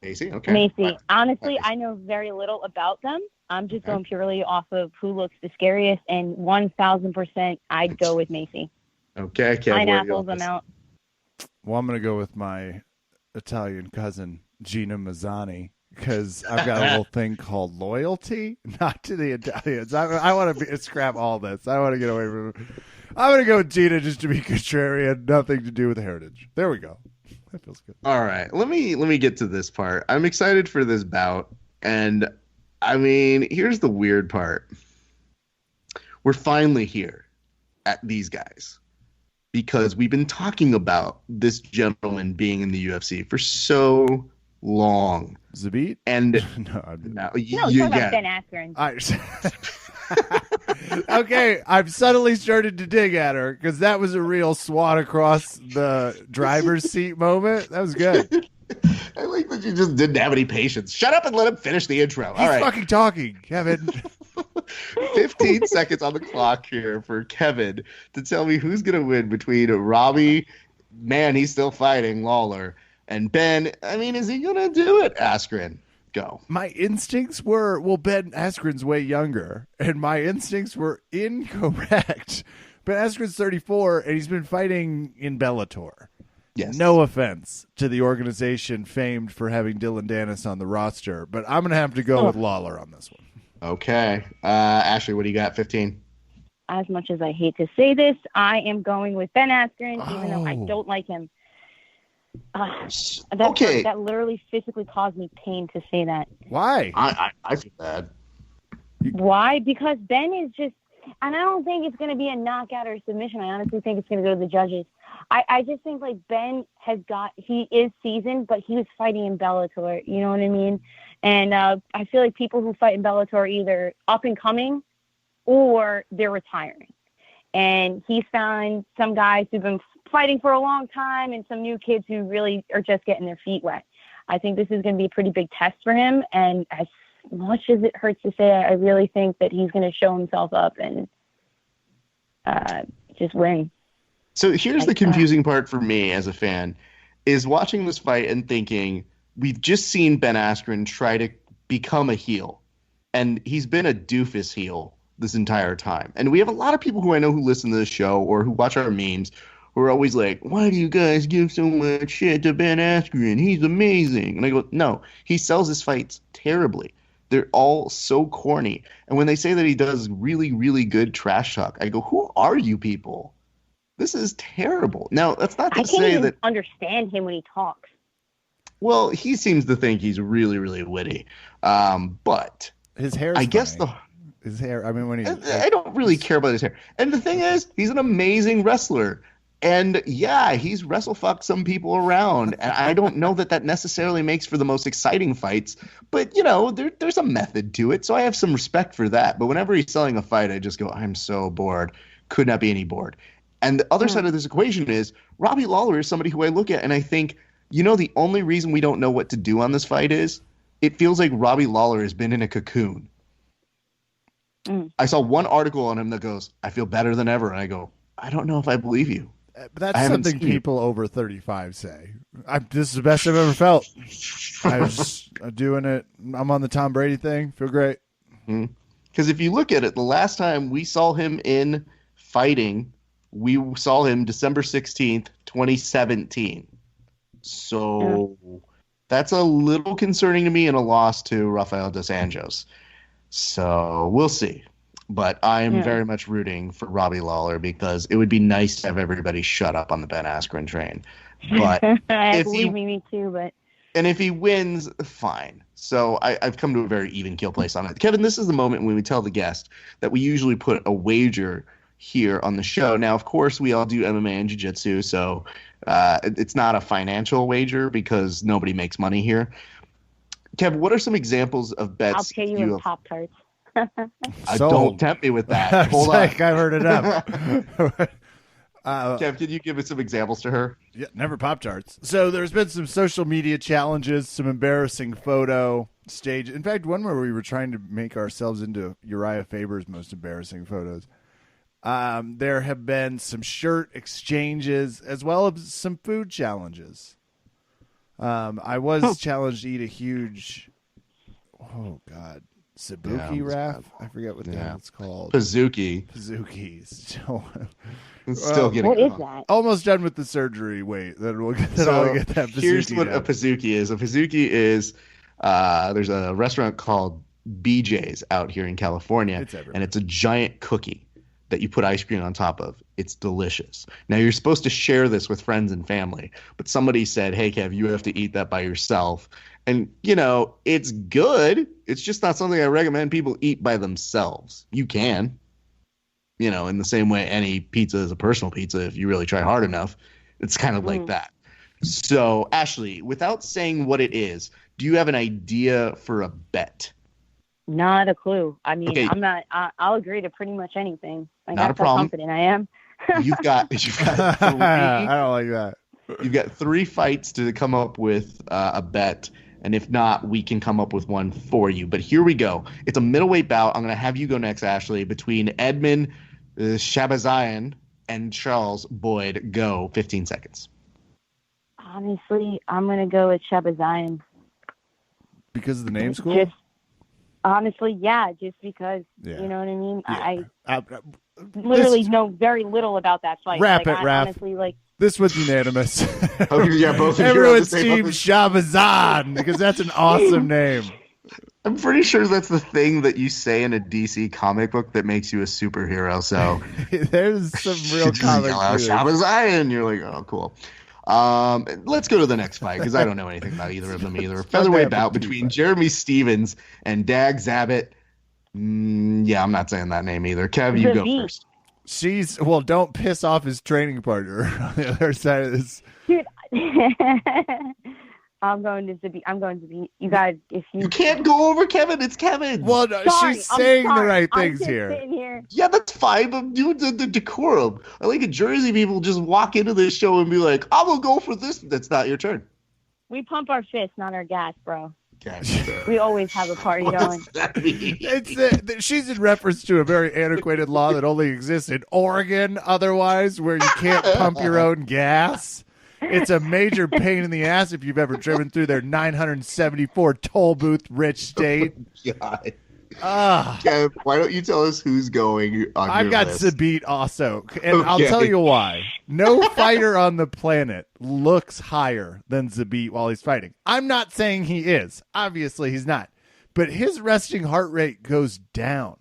Macy, okay. Macy. Honestly, I know very little about them. I'm just going purely off of who looks the scariest, and 1,000% I'd go with Macy. Okay, pineapples them out. Well, I'm going to go with my Italian cousin, Gina Mazzani, because I've got a little thing called loyalty, not to the Italians. I want to scrap all this. I want to get away from it. I'm going to go with Gina just to be contrarian, nothing to do with heritage. There we go. That feels good. All right, let me get to this part. I'm excited for this bout, and I mean, here's the weird part. We're finally here at these guys because we've been talking about this gentleman being in the UFC for so long. Zabit? And no, talking about Ben Askren. Okay, I've suddenly started to dig at her because that was a real swat across the driver's seat moment. That was good. I like that you just didn't have any patience. Shut up and let him finish the intro. He's fucking talking, Kevin. 15 seconds on the clock here for Kevin to tell me who's going to win between Robbie, man, he's still fighting, Lawler, and Ben. I mean, is he going to do it? Askren, go. My instincts were, well, Ben Askren's way younger, and my instincts were incorrect. Ben Askren's 34, and he's been fighting in Bellator. Yes. No offense to the organization famed for having Dylan Dennis on the roster, but I'm going to have to go with Lawler on this one. Okay. Ashley, what do you got? 15. As much as I hate to say this, I am going with Ben Askren, even though I don't like him. That literally physically caused me pain to say that. Why? I feel bad. Why? Because Ben is just, and I don't think it's going to be a knockout or submission. I honestly think it's going to go to the judges. I just think like Ben he is seasoned, but he was fighting in Bellator. You know what I mean? And I feel like people who fight in Bellator are either up and coming or they're retiring. And he's found some guys who've been fighting for a long time and some new kids who really are just getting their feet wet. I think this is going to be a pretty big test for him. And as much as it hurts to say, I really think that he's going to show himself up and just win. So here's the confusing part for me as a fan, is watching this fight and thinking, we've just seen Ben Askren try to become a heel, and he's been a doofus heel this entire time. And we have a lot of people who I know who listen to this show or who watch our memes who are always like, why do you guys give so much shit to Ben Askren? He's amazing. And I go, no, he sells his fights terribly. They're all so corny. And when they say that he does really, really good trash talk, I go, who are you people? This is terrible. Now, that's not to say that... I can't even understand him when he talks. Well, he seems to think he's really, really witty. But... His hair His hair, I mean, when I don't really care about his hair. And the thing is, he's an amazing wrestler. And, yeah, he's wrestle-fucked some people around. And I don't know that necessarily makes for the most exciting fights. But, you know, there's a method to it. So I have some respect for that. But whenever he's selling a fight, I just go, I'm so bored. Could not be any bored. And the other side of this equation is Robbie Lawler is somebody who I look at and I think, you know, the only reason we don't know what to do on this fight is it feels like Robbie Lawler has been in a cocoon. I saw one article on him that goes, I feel better than ever. And I go, I don't know if I believe you. But that's something people over 35 say. This is the best I've ever felt. I was doing it. I'm on the Tom Brady thing. Feel great. Because if you look at it, the last time we saw him in fighting, we saw him December 16th, 2017. So that's a little concerning to me and a loss to Rafael dos Anjos. So we'll see. But I am Yeah. very much rooting for Robbie Lawler because it would be nice to have everybody shut up on the Ben Askren train. But if Believe he me too, but and if he wins, fine. So I've come to a very even keel place on it. Kevin, this is the moment when we tell the guest that we usually put a wager here on the show. Now, of course, we all do MMA and jiu-jitsu, so it's not a financial wager because nobody makes money here. Kevin, what are some examples of bets I'll pay you in Pop-Tarts. Don't Sold. tempt me with I that. was Hold like, on. I've heard enough. Kev, can you give us some examples to her? Yeah, never Pop-Tarts. So there's been some social media challenges, some embarrassing photo stage. In fact, one where we were trying to make ourselves into Uriah Faber's most embarrassing photos. There have been some shirt exchanges as well as some food challenges. I was challenged to eat a huge, Sabuki wrap. I forget what that's called. Pazuki. Pazuki. Still, Still getting What it is on. that? almost done with the surgery. Wait, then we'll get that. Here's Pazuki what a down. Pazuki is. A Pazuki is there's a restaurant called BJ's out here in California, It's everywhere. and it's a giant cookie that you put ice cream on top of. It's delicious. Now you're supposed to share this with friends and family, but somebody said, "Hey, Kev, you have to eat that by yourself." And it's good. It's just not something I recommend people eat by themselves. You can. In the same way any pizza is a personal pizza if you really try hard enough. It's kind of like that. So, Ashley, without saying what it is, do you have an idea for a bet? Not a clue. I mean, Okay. I'm not. I'll agree to pretty much anything. Like, Not a that's how problem. confident I am. You've got I don't like that. you've got 3 fights to come up with a bet, and if not, we can come up with one for you. But here we go. It's a middleweight bout. I'm going to have you go next, Ashley, between Edmund Shabazian and Charles Boyd. Go. 15 seconds. Honestly, I'm gonna go with Shabazian. Because the name's cool? Just honestly, yeah. Just because Yeah. you know what I mean. Yeah. I literally know very little about that fight. Wrap like, it, I Raph. honestly, like, This was unanimous. Yeah, both of you are on the Everyone's same team level. Shabazan because that's an awesome name. I'm pretty sure that's the thing that you say in a DC comic book that makes you a superhero. So There's some real just comic yell out, feelings. Shabazian. You're like, oh, cool. Let's go to the next fight because I don't know anything about either of them either. A featherweight bout between Jeremy Stevens and Dag Zabit. Yeah, I'm not saying that name either. Kev, you go first. Don't piss off his training partner on the other side of this. dude. I'm going to be. You guys, if You can't go over Kevin. It's Kevin. Well, no, Sorry, she's I'm saying the sorry. right I'm things just here. sitting here. Yeah, that's fine, but do the decorum. I like a Jersey people just walk into this show and be like, "I'm gonna go for this." That's not your turn. We pump our fists, not our gas, bro. Okay. We always have a party What going. does that mean? She's in reference to a very antiquated law that only exists in Oregon otherwise, where you can't pump your own gas. It's a major pain in the ass if you've ever driven through their 974 toll booth rich state. God. Ah. Kev, why don't you tell us who's going on I've your got list? Sabit also, and I'll Okay. tell you why. No fighter on the planet looks higher than Zabit while he's fighting. I'm not saying he is. Obviously, he's not. But his resting heart rate goes down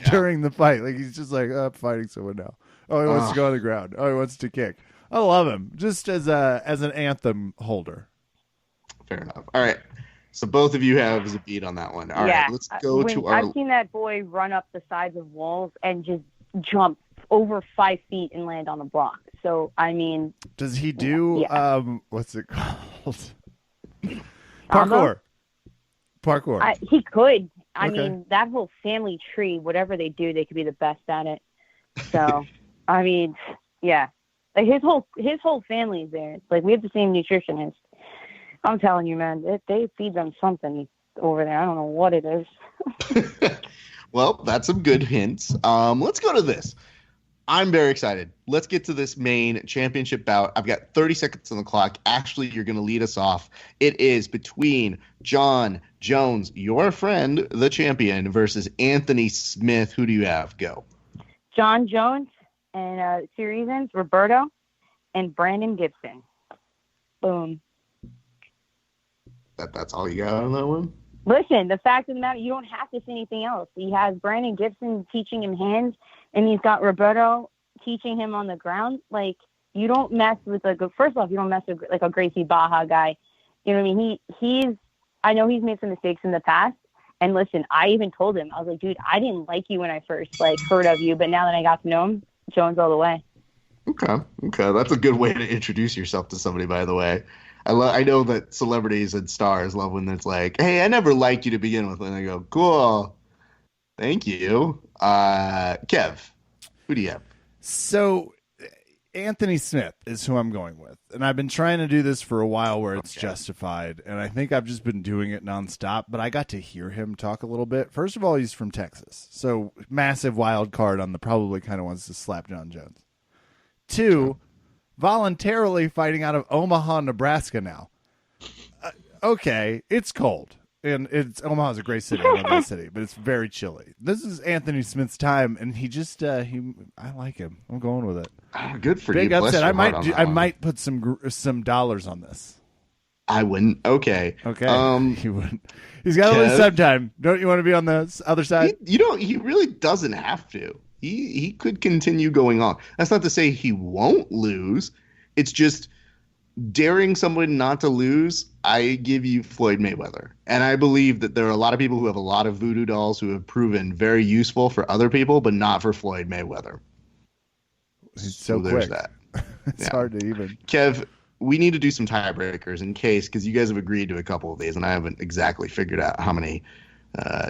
during the fight. Like, he's just like, oh, I'm fighting someone now. Oh, he wants to go on the ground. Oh, he wants to kick. I love him just as an anthem holder. Fair enough. All right. So both of you have a beat on that one. All right, let's go to our. I've seen that boy run up the sides of walls and just jump over 5 feet and land on the block. So, I mean, Does he do what's it called? Combo? Parkour. he could. I Okay. mean, that whole family tree, whatever they do, they could be the best at it. So, I mean, yeah. Like his whole family is there. Like, we have the same nutritionist. I'm telling you, man, they feed them something over there. I don't know what it is. Well, that's some good hints. Let's go to this. I'm very excited. Let's get to this main championship bout. I've got 30 seconds on the clock. Actually, you're going to lead us off. It is between John Jones, your friend, the champion, versus Anthony Smith. Who do you have? Go. John Jones and two reasons, Roberto and Brandon Gibson. Boom. That's all you got on that one? Listen, the fact of the matter, you don't have to say anything else. He has Brandon Gibson teaching him hands, and he's got Roberto teaching him on the ground. Like, you don't mess with, like, first off, you don't mess with, like, a Gracie Baja guy. You know what I mean? I know he's made some mistakes in the past. And listen, I even told him, I was like, dude, I didn't like you when I first, like, heard of you, but now that I got to know him, Jones all the way. Okay. That's a good way to introduce yourself to somebody, by the way. I know that celebrities and stars love when it's like, hey, I never liked you to begin with. And I go, cool. Thank you. Kev, who do you have? So Anthony Smith is who I'm going with. And I've been trying to do this for a while where it's justified. And I think I've just been doing it nonstop. But I got to hear him talk a little bit. First of all, he's from Texas. So massive wild card on the probably kind of wants to slap John Jones. 2, voluntarily fighting out of Omaha, Nebraska now. Okay, it's cold. And Omaha's a great city. I love that city, but it's very chilly. This is Anthony Smith's time, and he just I like him. I'm going with it. Good for Big you. upset. I might put some dollars on this. I wouldn't. Okay. He wouldn't. He's got to lose sometime. Don't you want to be on the other side? He really doesn't have to. He could continue going on. That's not to say he won't lose. It's just daring someone not to lose. I give you Floyd Mayweather. And I believe that there are a lot of people who have a lot of voodoo dolls who have proven very useful for other people, but not for Floyd Mayweather. He's so there's quick. that. It's hard to even. Kev, we need to do some tiebreakers in case, because you guys have agreed to a couple of these, and I haven't exactly figured out how many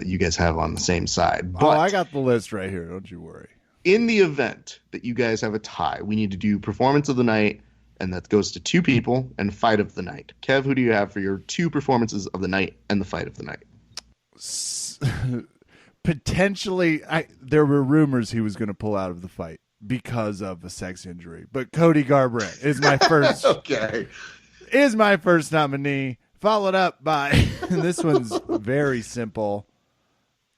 you guys have on the same side. But I got the list right here. Don't you worry. In the event that you guys have a tie, we need to do performance of the night, and that goes to 2 people, and fight of the night. Kev, who do you have for your 2 performances of the night and the fight of the night? Potentially, there were rumors he was going to pull out of the fight because of a sex injury, but Cody Garbrandt is my first. Is my first nominee, followed up by this one's very simple.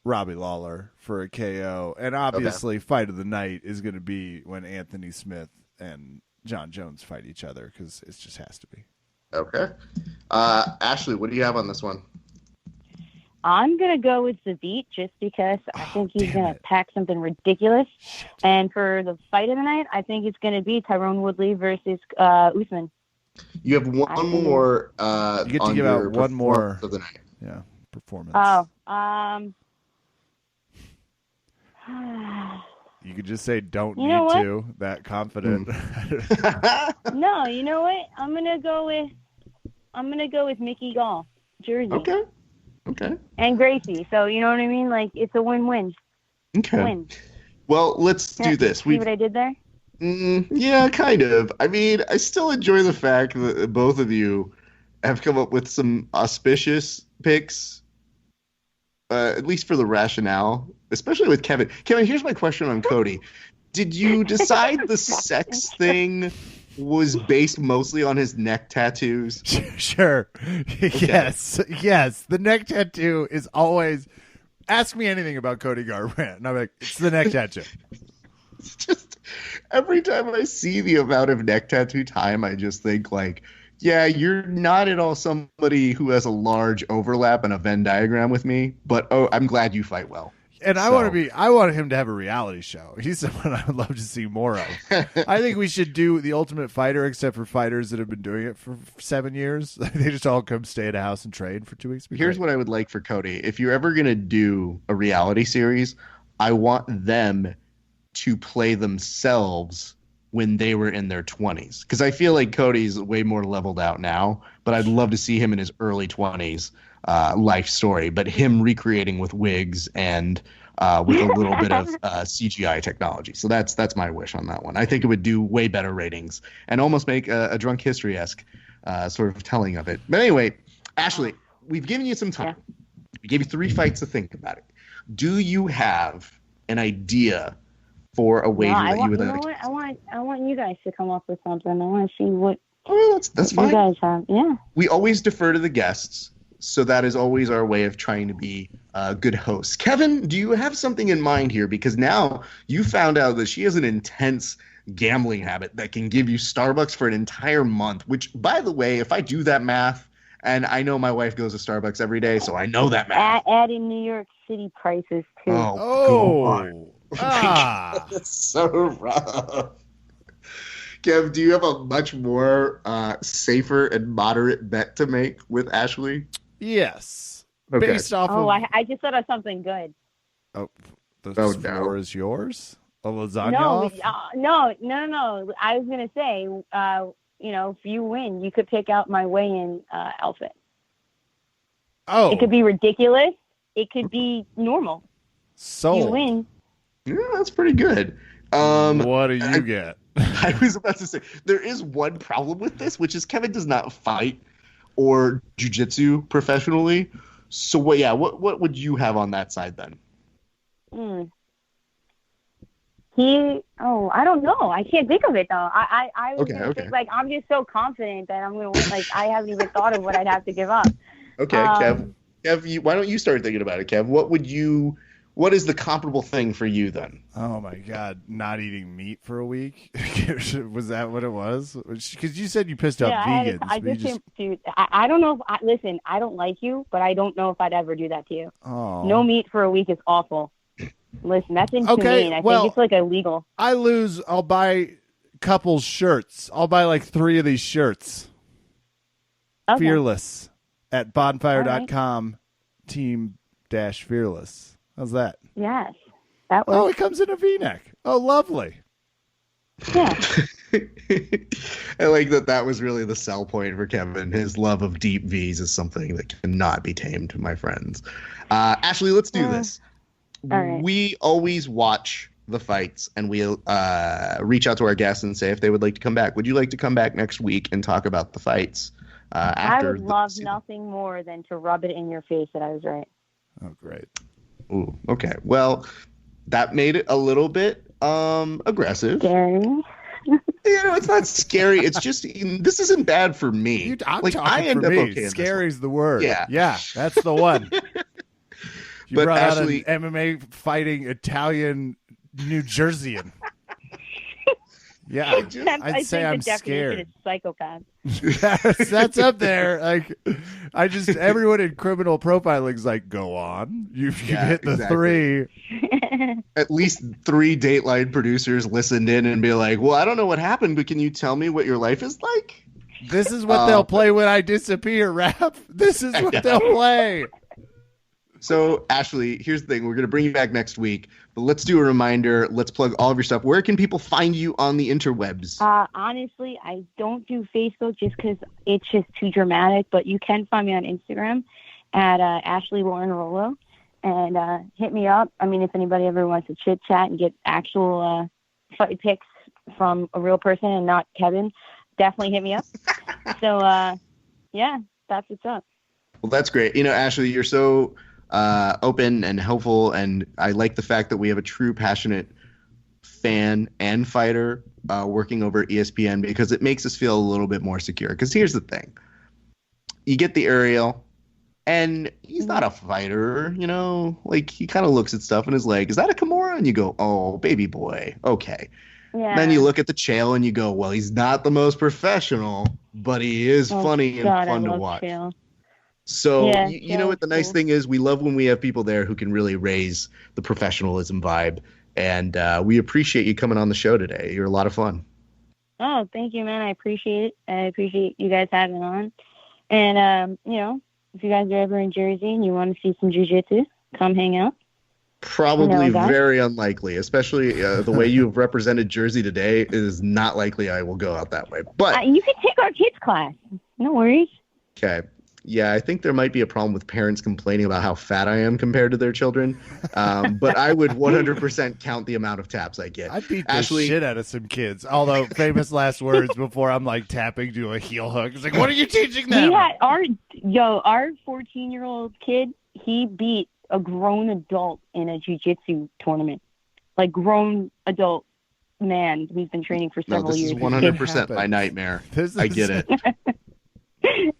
Robbie Lawler for a KO, and obviously fight of the night is going to be when Anthony Smith and John Jones fight each other, because it just has to be. Okay. Ashley, what do you have on this one? I'm going to go with Zabit just because I think he's going to pack something ridiculous. And for the fight of the night, I think it's going to be Tyrone Woodley versus Usman. You have one more. You get to give out one more of the night. Yeah, performance. You could just say don't need to. That confident. No, you know what? I'm gonna go with Mickey Gall, Jersey. Okay. And Gracie. So you know what I mean? Like, it's a win-win. Okay. Win. Well, let's do this. See what I did there? Yeah, kind of. I mean, I still enjoy the fact that both of you have come up with some auspicious picks, at least for the rationale, especially with Kevin. Kevin, here's my question on Cody. Did you decide the sex thing was based mostly on his neck tattoos? Sure. Okay. Yes. The neck tattoo is always, ask me anything about Cody Garbrandt, and I'm like, it's the neck tattoo. It's just, every time I see the amount of neck tattoo time, I just think, like, yeah, you're not at all somebody who has a large overlap in a Venn diagram with me, but I'm glad you fight well. And I want him to have a reality show. He's someone I would love to see more of. I think we should do The Ultimate Fighter, except for fighters that have been doing it for 7 years. They just all come stay at a house and train for 2 weeks. Here's what I would like for Cody. If you're ever going to do a reality series, I want them to play themselves when they were in their 20s. Because I feel like Cody's way more leveled out now, but I'd love to see him in his early 20s. Life story, but him recreating with wigs and with a little bit of CGI technology. So that's my wish on that one. I think it would do way better ratings and almost make a Drunk History-esque sort of telling of it. But anyway, Ashley, we've given you some time. We gave you 3 fights to think about it. Do you have an idea for a wager that you would like? You know what? I want you guys to come up with something. I want to see what that's fine. You guys have. Yeah. We always defer to the guests. So that is always our way of trying to be good hosts. Kevin, do you have something in mind here? Because now you found out that she has an intense gambling habit that can give you Starbucks for an entire month, which, by the way, if I do that math And I know my wife goes to Starbucks every day, so I know that math. Add in New York City prices too. Oh. Ah. That's so rough. Kev, do you have a much more safer and moderate bet to make with Ashley? Yes. Okay. Based off of... I just thought of something good. Oh, the Oh, floor is yours? A lasagna No, off? no. I was going to say, if you win, you could pick out my weigh-in outfit. Oh. It could be ridiculous. It could be normal. Sold. You win. Yeah, that's pretty good. What do you get? I was about to say, there is one problem with this, which is Kevin does not fight or jiu-jitsu professionally. So, what would you have on that side then? I don't know. I can't think of it, though. I was gonna okay. think, like, I'm just so confident that I'm going to win. Like, I haven't even thought of what I'd have to give up. Okay, Kev, why don't you start thinking about it, Kev? What is the comparable thing for you then? Oh my God, not eating meat for a week? Was that what it was? Because you said you pissed off vegans. Dude, I don't know. Listen, I don't like you, but I don't know if I'd ever do that to you. Oh. No meat for a week is awful. Listen, that's inhumane. Okay, I think it's like illegal. I lose, I'll buy couples shirts. I'll buy like 3 of these shirts. Okay. Fearless at bonfire.com team-fearless. How's that? Yes. That was. Oh, it comes in a V-neck. Oh, lovely. Yeah. I like that was really the sell point for Kevin. His love of deep V's is something that cannot be tamed, my friends. Ashley, let's do this. All right. We always watch the fights, and we'll reach out to our guests and say if they would like to come back. Would you like to come back next week and talk about the fights? I would love nothing more than to rub it in your face that I was right. Oh, great. Ooh, okay. Well, that made it a little bit aggressive. Scary. It's not scary. It's just this isn't bad for me. I end up okay. Scary's the word. Yeah, that's the one. You but brought Ashley, out an MMA fighting Italian New Jerseyan. Yeah, I'd say I'm scared. Psychopath. That's up there. Like, everyone in criminal profiling is like, go on. You hit the exactly. 3. At least 3 Dateline producers listened in and be like, well, I don't know what happened, but can you tell me what your life is like? This is what they'll play when I disappear, Rap. This is what they'll play. So, Ashley, here's the thing. We're going to bring you back next week, but let's do a reminder. Let's plug all of your stuff. Where can people find you on the interwebs? Honestly, I don't do Facebook just because it's just too dramatic, but you can find me on Instagram at Ashley Lauren Rollo, and hit me up. I mean, if anybody ever wants to chit-chat and get actual fight pics from a real person and not Kevin, definitely hit me up. So, that's what's up. Well, that's great. Ashley, you're so open and helpful, and I like the fact that we have a true passionate fan and fighter working over ESPN, because it makes us feel a little bit more secure. Because here's the thing. You get the aerial, and he's not a fighter, like he kind of looks at stuff and is like, is that a Kimura? And you go, oh, baby boy. Okay. Yeah. Then you look at the Chael and you go, well, he's not the most professional, but he is funny and fun to watch. Chael. So, you know what the nice thing is? We love when we have people there who can really raise the professionalism vibe. And we appreciate you coming on the show today. You're a lot of fun. Oh, thank you, man. I appreciate it. I appreciate you guys having on. And, if you guys are ever in Jersey and you want to see some jiu-jitsu, come hang out. Probably very unlikely, especially the way you have represented Jersey today. It is not likely I will go out that way. But you can take our kids' class. No worries. Okay. Yeah, I think there might be a problem with parents complaining about how fat I am compared to their children. But I would 100% count the amount of taps I get. I beat the shit out of some kids. Although, famous last words before I'm like tapping to a heel hook. It's like, what are you teaching them? Our 14-year-old kid, he beat a grown adult in a jiu-jitsu tournament. Like, grown adult man who's been training for several years. This is 100% my nightmare. I get it.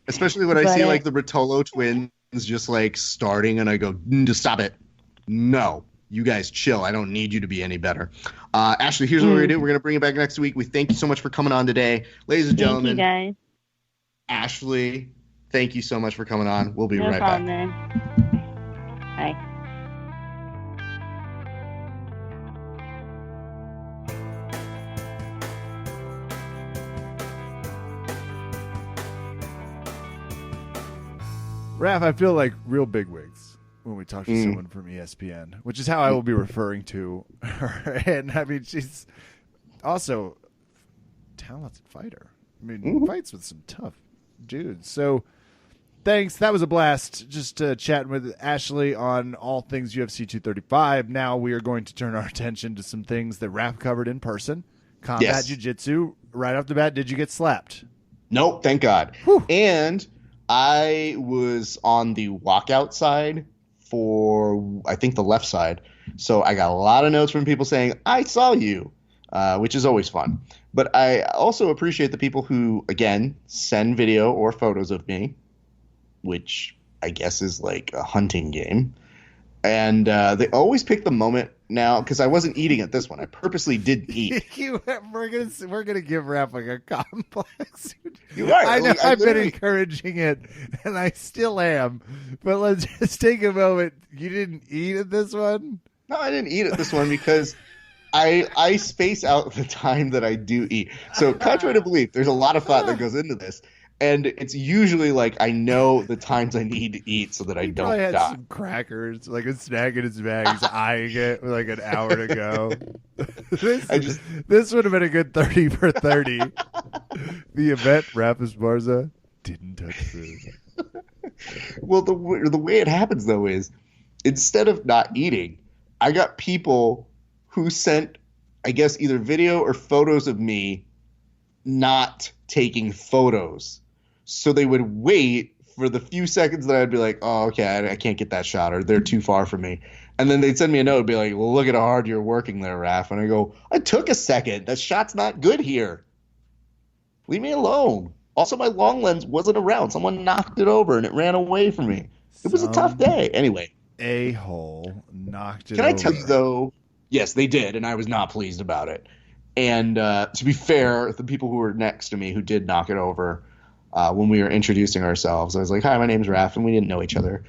Especially when I see like the Rotolo twins just like starting and I go, just stop it. No, you guys chill. I don't need you to be any better. Ashley, here's what we're going to do. We're going to bring it back next week. We thank you so much for coming on today. Ladies and gentlemen, thank you guys. Ashley thank you so much for coming on. We'll be No right problem, back. man. Bye. Raph, I feel like real bigwigs when we talk to someone from ESPN, which is how I will be referring to her. And I mean, she's also a talented fighter. I mean, fights with some tough dudes. So thanks. That was a blast just chatting with Ashley on all things UFC 235. Now we are going to turn our attention to some things that Raph covered in person. Combat jiu-jitsu. Right off the bat, did you get slapped? Nope, thank God. Whew. And I was on the walkout side for, I think, the left side. So I got a lot of notes from people saying, I saw you, which is always fun. But I also appreciate the people who, again, send video or photos of me, which I guess is like a hunting game. And they always pick the moment now, because I wasn't eating at this one. I purposely didn't eat. We're gonna give Raph like a complex. You are. I know I I've been literally- encouraging it, and I still am. But let's just take a moment. You didn't eat at this one? No, I didn't eat at this one because I space out the time that I do eat. So contrary to belief, there's a lot of thought that goes into this. And it's usually like I know the times I need to eat so that I He don't probably had die. some crackers, like a snack in his bag. He's eyeing it with like an hour to go. This would have been a good 30 for 30. The event, Raph Esparza didn't touch food. Well, the way it happens, though, is instead of not eating, I got people who sent, I guess, either video or photos of me not taking photos. So they would wait for the few seconds that I'd be like, oh, okay, I can't get that shot, or they're too far from me. And then they'd send me a note and be like, well, look at how hard you're working there, Raph. And I go, I took a second. That shot's not good here. Leave me alone. Also, my long lens wasn't around. Someone knocked it over and it ran away from me. It was a tough day. Anyway. A-hole knocked it Can over. I tell you, though, yes, they did, and I was not pleased about it. And to be fair, the people who were next to me who did knock it over, when we were introducing ourselves, I was like, hi, my name's Raph, and we didn't know each other.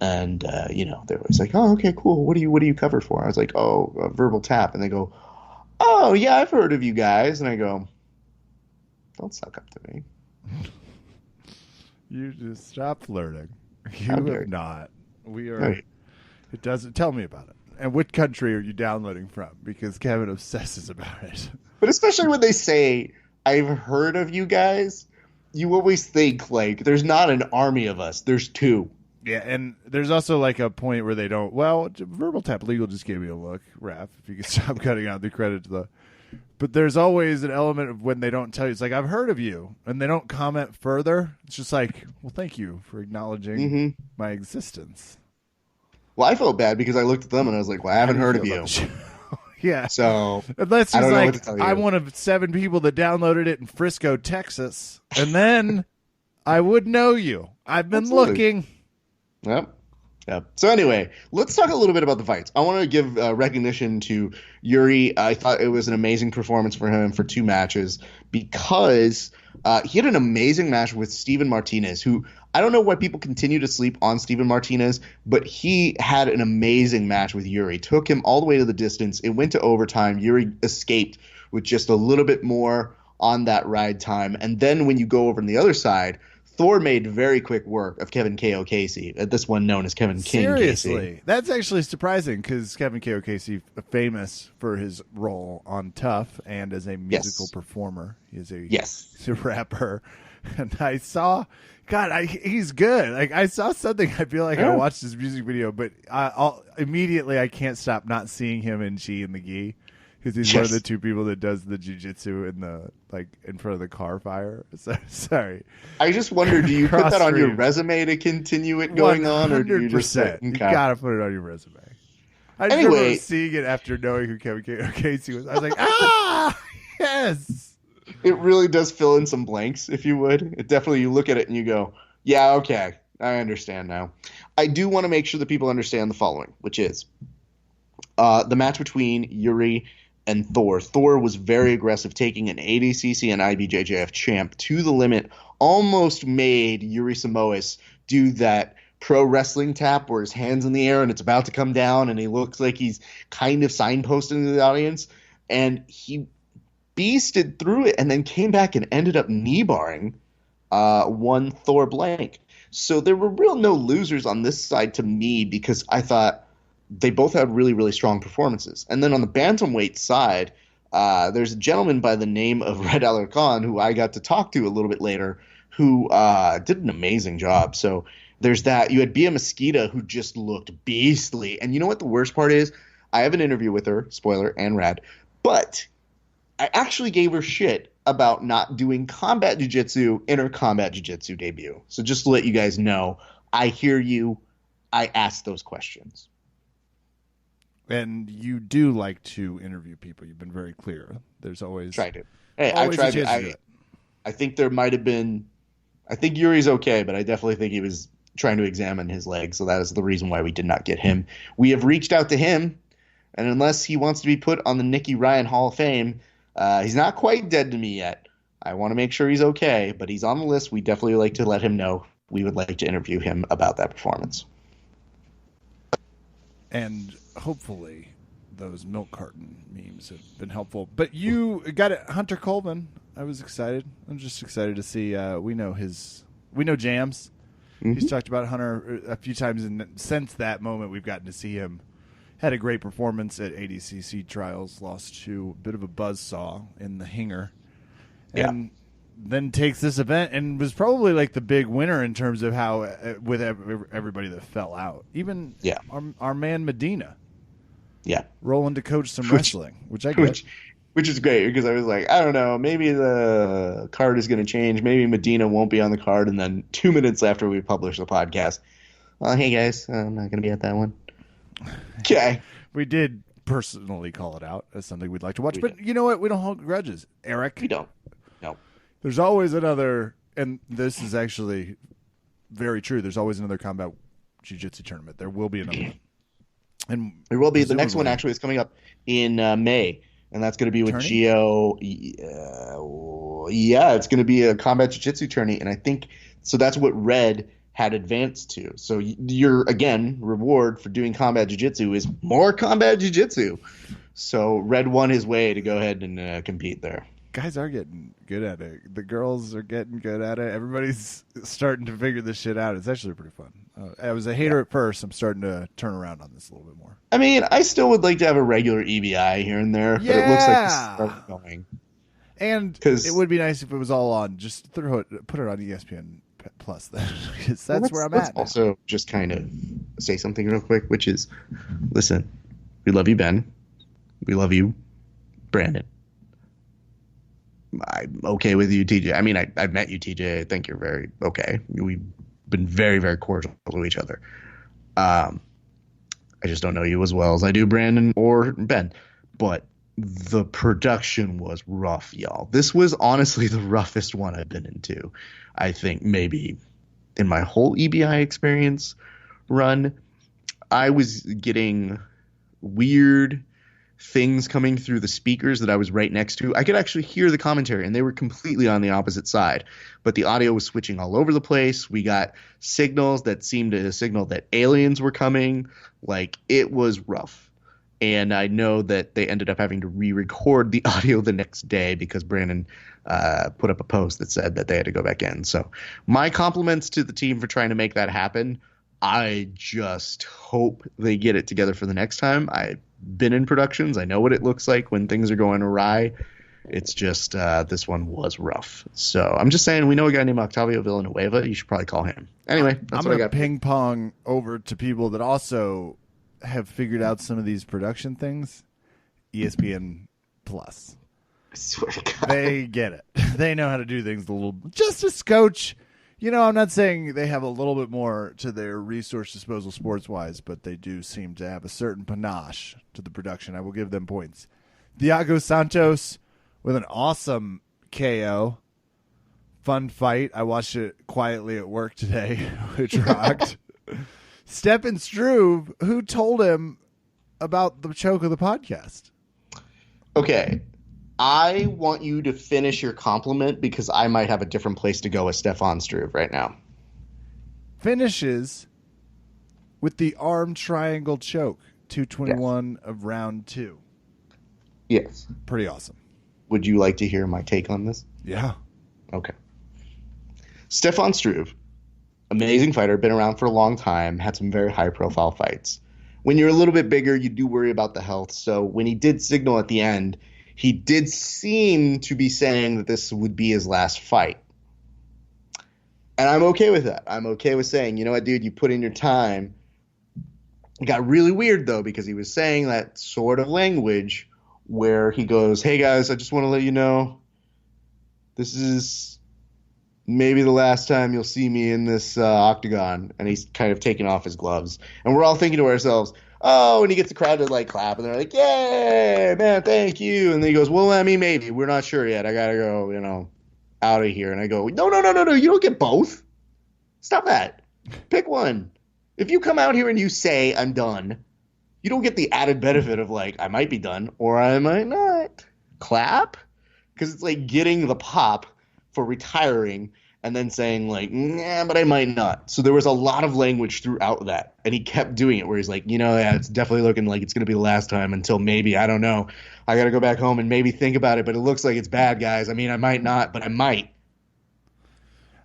And, they were always like, oh, okay, cool. What do you cover for? I was like, oh, Verbal Tap. And they go, oh, yeah, I've heard of you guys. And I go, don't suck up to me. You just stop flirting. You How dare have you. not. We are. Right. It doesn't. Tell me about it. And what country are you downloading from? Because Kevin obsesses about it. But especially when they say, I've heard of you guys, you always think, like, there's not an army of us. There's two. Yeah, and there's also like a point where they don't. Well, Verbal Tap Legal just gave me a look, Raph. If you could stop cutting out the credit to the. But there's always an element of when they don't tell you. It's like, I've heard of you, and they don't comment further. It's just like, well, thank you for acknowledging my existence. Well, I felt bad because I looked at them and I was like, well, I haven't heard of you. Yeah. So Unless I he's don't know what like, to tell you. I'm one of 7 people that downloaded it in Frisco, Texas, and then I would know you. I've been Absolutely. looking. Yep. Yep. So anyway, let's talk a little bit about the fights. I want to give recognition to Yuri. I thought it was an amazing performance for him for 2 matches because he had an amazing match with Steven Martinez, who I don't know why people continue to sleep on Steven Martinez, but he had an amazing match with Yuri. Took him all the way to the distance. It went to overtime. Yuri escaped with just a little bit more on that ride time. And then when you go over on the other side, Thor made very quick work of Kevin K.O. Casey, this one known as Kevin King Seriously, Casey. that's actually surprising because Kevin K.O. Casey, famous for his role on Tough and as a musical performer. He's a rapper. And I saw, God, he's good. Like I saw something. I feel like I watched his music video, but immediately I can't stop not seeing him in Chi and the Gi because he's one of the 2 people that does the jiu-jitsu in the in front of the car fire. So, sorry. I just wonder, do you put that on your Cross-streams. resume to continue it going on, or do you just say, You okay. gotta put it on your resume. I just Anyway. remember seeing it after knowing who Kevin Casey was. I was like, ah, yes. It really does fill in some blanks, if you would. It definitely, you look at it and you go, yeah, okay, I understand now. I do want to make sure that people understand the following, which is the match between Yuri and Thor. Thor was very aggressive, taking an ADCC and IBJJF champ to the limit, almost made Yuri Samois do that pro wrestling tap where his hand's in the air and it's about to come down and he looks like he's kind of signposting to the audience. And he beasted through it and then came back and ended up knee barring one Thor blank. So there were real no losers on this side to me because I thought they both had really, really strong performances. And then on the bantamweight side, there's a gentleman by the name of Red Alarcon who I got to talk to a little bit later who did an amazing job. So there's that. You had Bia Mosquita who just looked beastly. And you know what the worst part is? I have an interview with her, spoiler, and Rad, but I actually gave her shit about not doing combat jiu-jitsu in her combat jiu-jitsu debut. So just to let you guys know, I hear you. I asked those questions. And you do like to interview people. You've been very clear. There's always try to. Hey, always I tried to. I think there might have been. I think Yuri's okay, but I definitely think he was trying to examine his leg. So that is the reason why we did not get him. We have reached out to him, and unless he wants to be put on the Nicky Ryan Hall of Fame, he's not quite dead to me yet. I want to make sure he's okay, but he's on the list. We definitely like to let him know. We would like to interview him about that performance. And hopefully those milk carton memes have been helpful. But you got it, Hunter Colvin. I was excited. I'm just excited to see. We know Jams. Mm-hmm. He's talked about Hunter a few times, and since that moment, we've gotten to see him. Had a great performance at ADCC trials. Lost to a bit of a buzzsaw in the hanger, and then takes this event and was probably like the big winner in terms of how with everybody that fell out. Even our man Medina. Yeah, rolling to coach some wrestling, which I get. Which is great because I was like, I don't know, maybe the card is going to change. Maybe Medina won't be on the card. And then 2 minutes after we publish the podcast, well, hey guys, I'm not going to be at that one. Okay. We did personally call it out as something we'd like to watch. But you know what? We don't hold grudges, Eric. We don't. No. There's always another, and this is actually very true. There's always another combat jiu-jitsu tournament. There will be another one. And there will be. The next one actually is coming up in May. And that's going to be with Gio. Yeah, it's going to be a combat jiu-jitsu tourney. And I think – so that's what Red had advanced to. So your, again, reward for doing combat jiu-jitsu is more combat jiu-jitsu. So Red won his way to go ahead and compete there. Guys are getting good at it. The girls are getting good at it. Everybody's starting to figure this shit out. It's actually pretty fun. I was a hater at first. I'm starting to turn around on this a little bit more. I mean, I still would like to have a regular EBI here and there, but it looks like this is going. And it would be nice if it was all on. Just put it on ESPN Plus then, because that's where I'm at. Also, just kind of say something real quick, which is, listen, we love you, Ben. We love you, Brandon. I'm okay with you, TJ. I mean, I've met you, TJ. I think you're very okay. We've been very, very cordial to each other. I just don't know you as well as I do Brandon or Ben. But the production was rough, y'all. This was honestly the roughest one I've been into, I think, maybe in my whole EBI experience run. I was getting weird things coming through the speakers that I was right next to. I could actually hear the commentary, and they were completely on the opposite side. But the audio was switching all over the place. We got signals that seemed to signal that aliens were coming. Like, it was rough. And I know that they ended up having to re-record the audio the next day because Brandon put up a post that said that they had to go back in. So my compliments to the team for trying to make that happen. I just hope they get it together for the next time. I've been in productions. I know what it looks like when things are going awry. It's just this one was rough. So I'm just saying, we know a guy named Octavio Villanueva. You should probably call him. Anyway, that's what I got. Ping pong over to people that also have figured out some of these production things. ESPN Plus. I swear to God. They get it. They know how to do things just a scotch. You know, I'm not saying they have a little bit more to their resource disposal sports-wise, but they do seem to have a certain panache to the production. I will give them points. Thiago Santos with an awesome KO. Fun fight. I watched it quietly at work today, which rocked. Stephen Struve, who told him about the choke of the podcast? Okay. I want you to finish your compliment because I might have a different place to go with Stefan Struve right now. Finishes with the arm triangle choke, Yes. 221 of round 2. Yes. Pretty awesome. Would you like to hear my take on this? Yeah. Okay. Stefan Struve, amazing fighter, been around for a long time, had some very high-profile fights. When you're a little bit bigger, you do worry about the health. So when he did signal at the end, he did seem to be saying that this would be his last fight. And I'm okay with that. I'm okay with saying, you know what, dude, you put in your time. It got really weird, though, because he was saying that sort of language where he goes, hey, guys, I just want to let you know this is maybe the last time you'll see me in this octagon. And he's kind of taking off his gloves. And we're all thinking to ourselves, oh, and he gets the crowd to like clap. And they're like, yay, man, thank you. And then he goes, well, I mean, maybe. We're not sure yet. I got to go, out of here. And I go, no. You don't get both. Stop that. Pick one. If you come out here and you say I'm done, you don't get the added benefit of like, I might be done or I might not. Clap? Because it's like getting the pop for retiring and then saying like, nah, but I might not. So there was a lot of language throughout that. And he kept doing it where he's like, yeah, it's definitely looking like it's going to be the last time until maybe, I don't know. I got to go back home and maybe think about it, but it looks like it's bad, guys. I mean, I might not, but I might.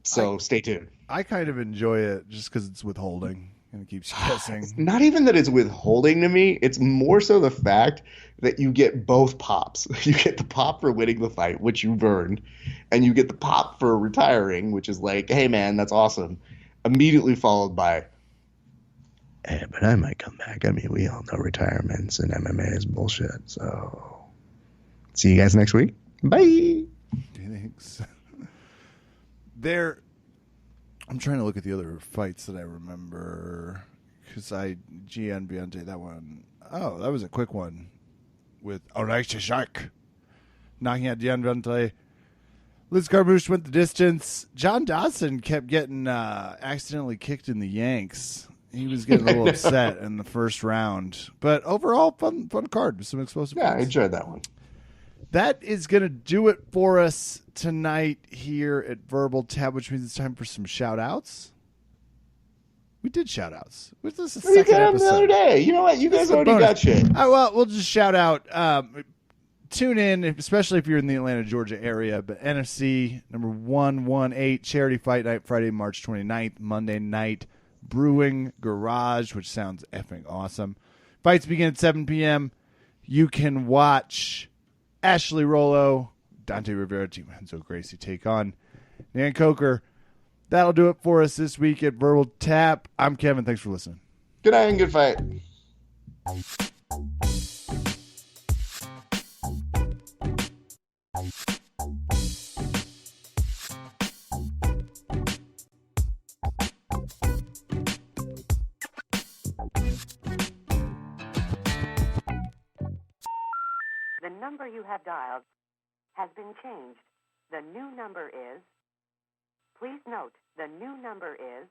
So stay tuned. I kind of enjoy it just because it's withholding and it keeps you guessing. It's not even that it's withholding to me. It's more so the fact that you get both pops. You get the pop for winning the fight, which you've earned, and you get the pop for retiring, which is like, hey, man, that's awesome. Immediately followed by, hey, but I might come back. I mean, we all know retirements and MMA is bullshit. So see you guys next week. Bye. Thanks. I'm trying to look at the other fights that I remember because Gian Viante, that one. Oh, that was a quick one with Oreiche Shark knocking out Gian Viante. Liz Carmouche went the distance. John Dawson kept getting accidentally kicked in the yanks. He was getting a little upset in the first round. But overall, fun card with some explosive Yeah, fights. I enjoyed that one. That is going to do it for us tonight here at Verbal Tab, which means it's time for some shout-outs. We did shout-outs. This is the We second got them episode. the other day. You know what? You guys already got shit. Well, we'll just shout out. Tune in, especially if you're in the Atlanta, Georgia area. But NFC number 118, Charity Fight Night, Friday, March 29th, Monday night, Brewing Garage, which sounds effing awesome. Fights begin at 7 p.m. You can watch Ashley Rollo, Dante Rivera, Team Enzo Gracie take on Nan Coker. That'll do it for us this week at Verbal Tap. I'm Kevin. Thanks for listening. Good night and good fight. The number you have dialed has been changed. The new number is... Please note, the new number is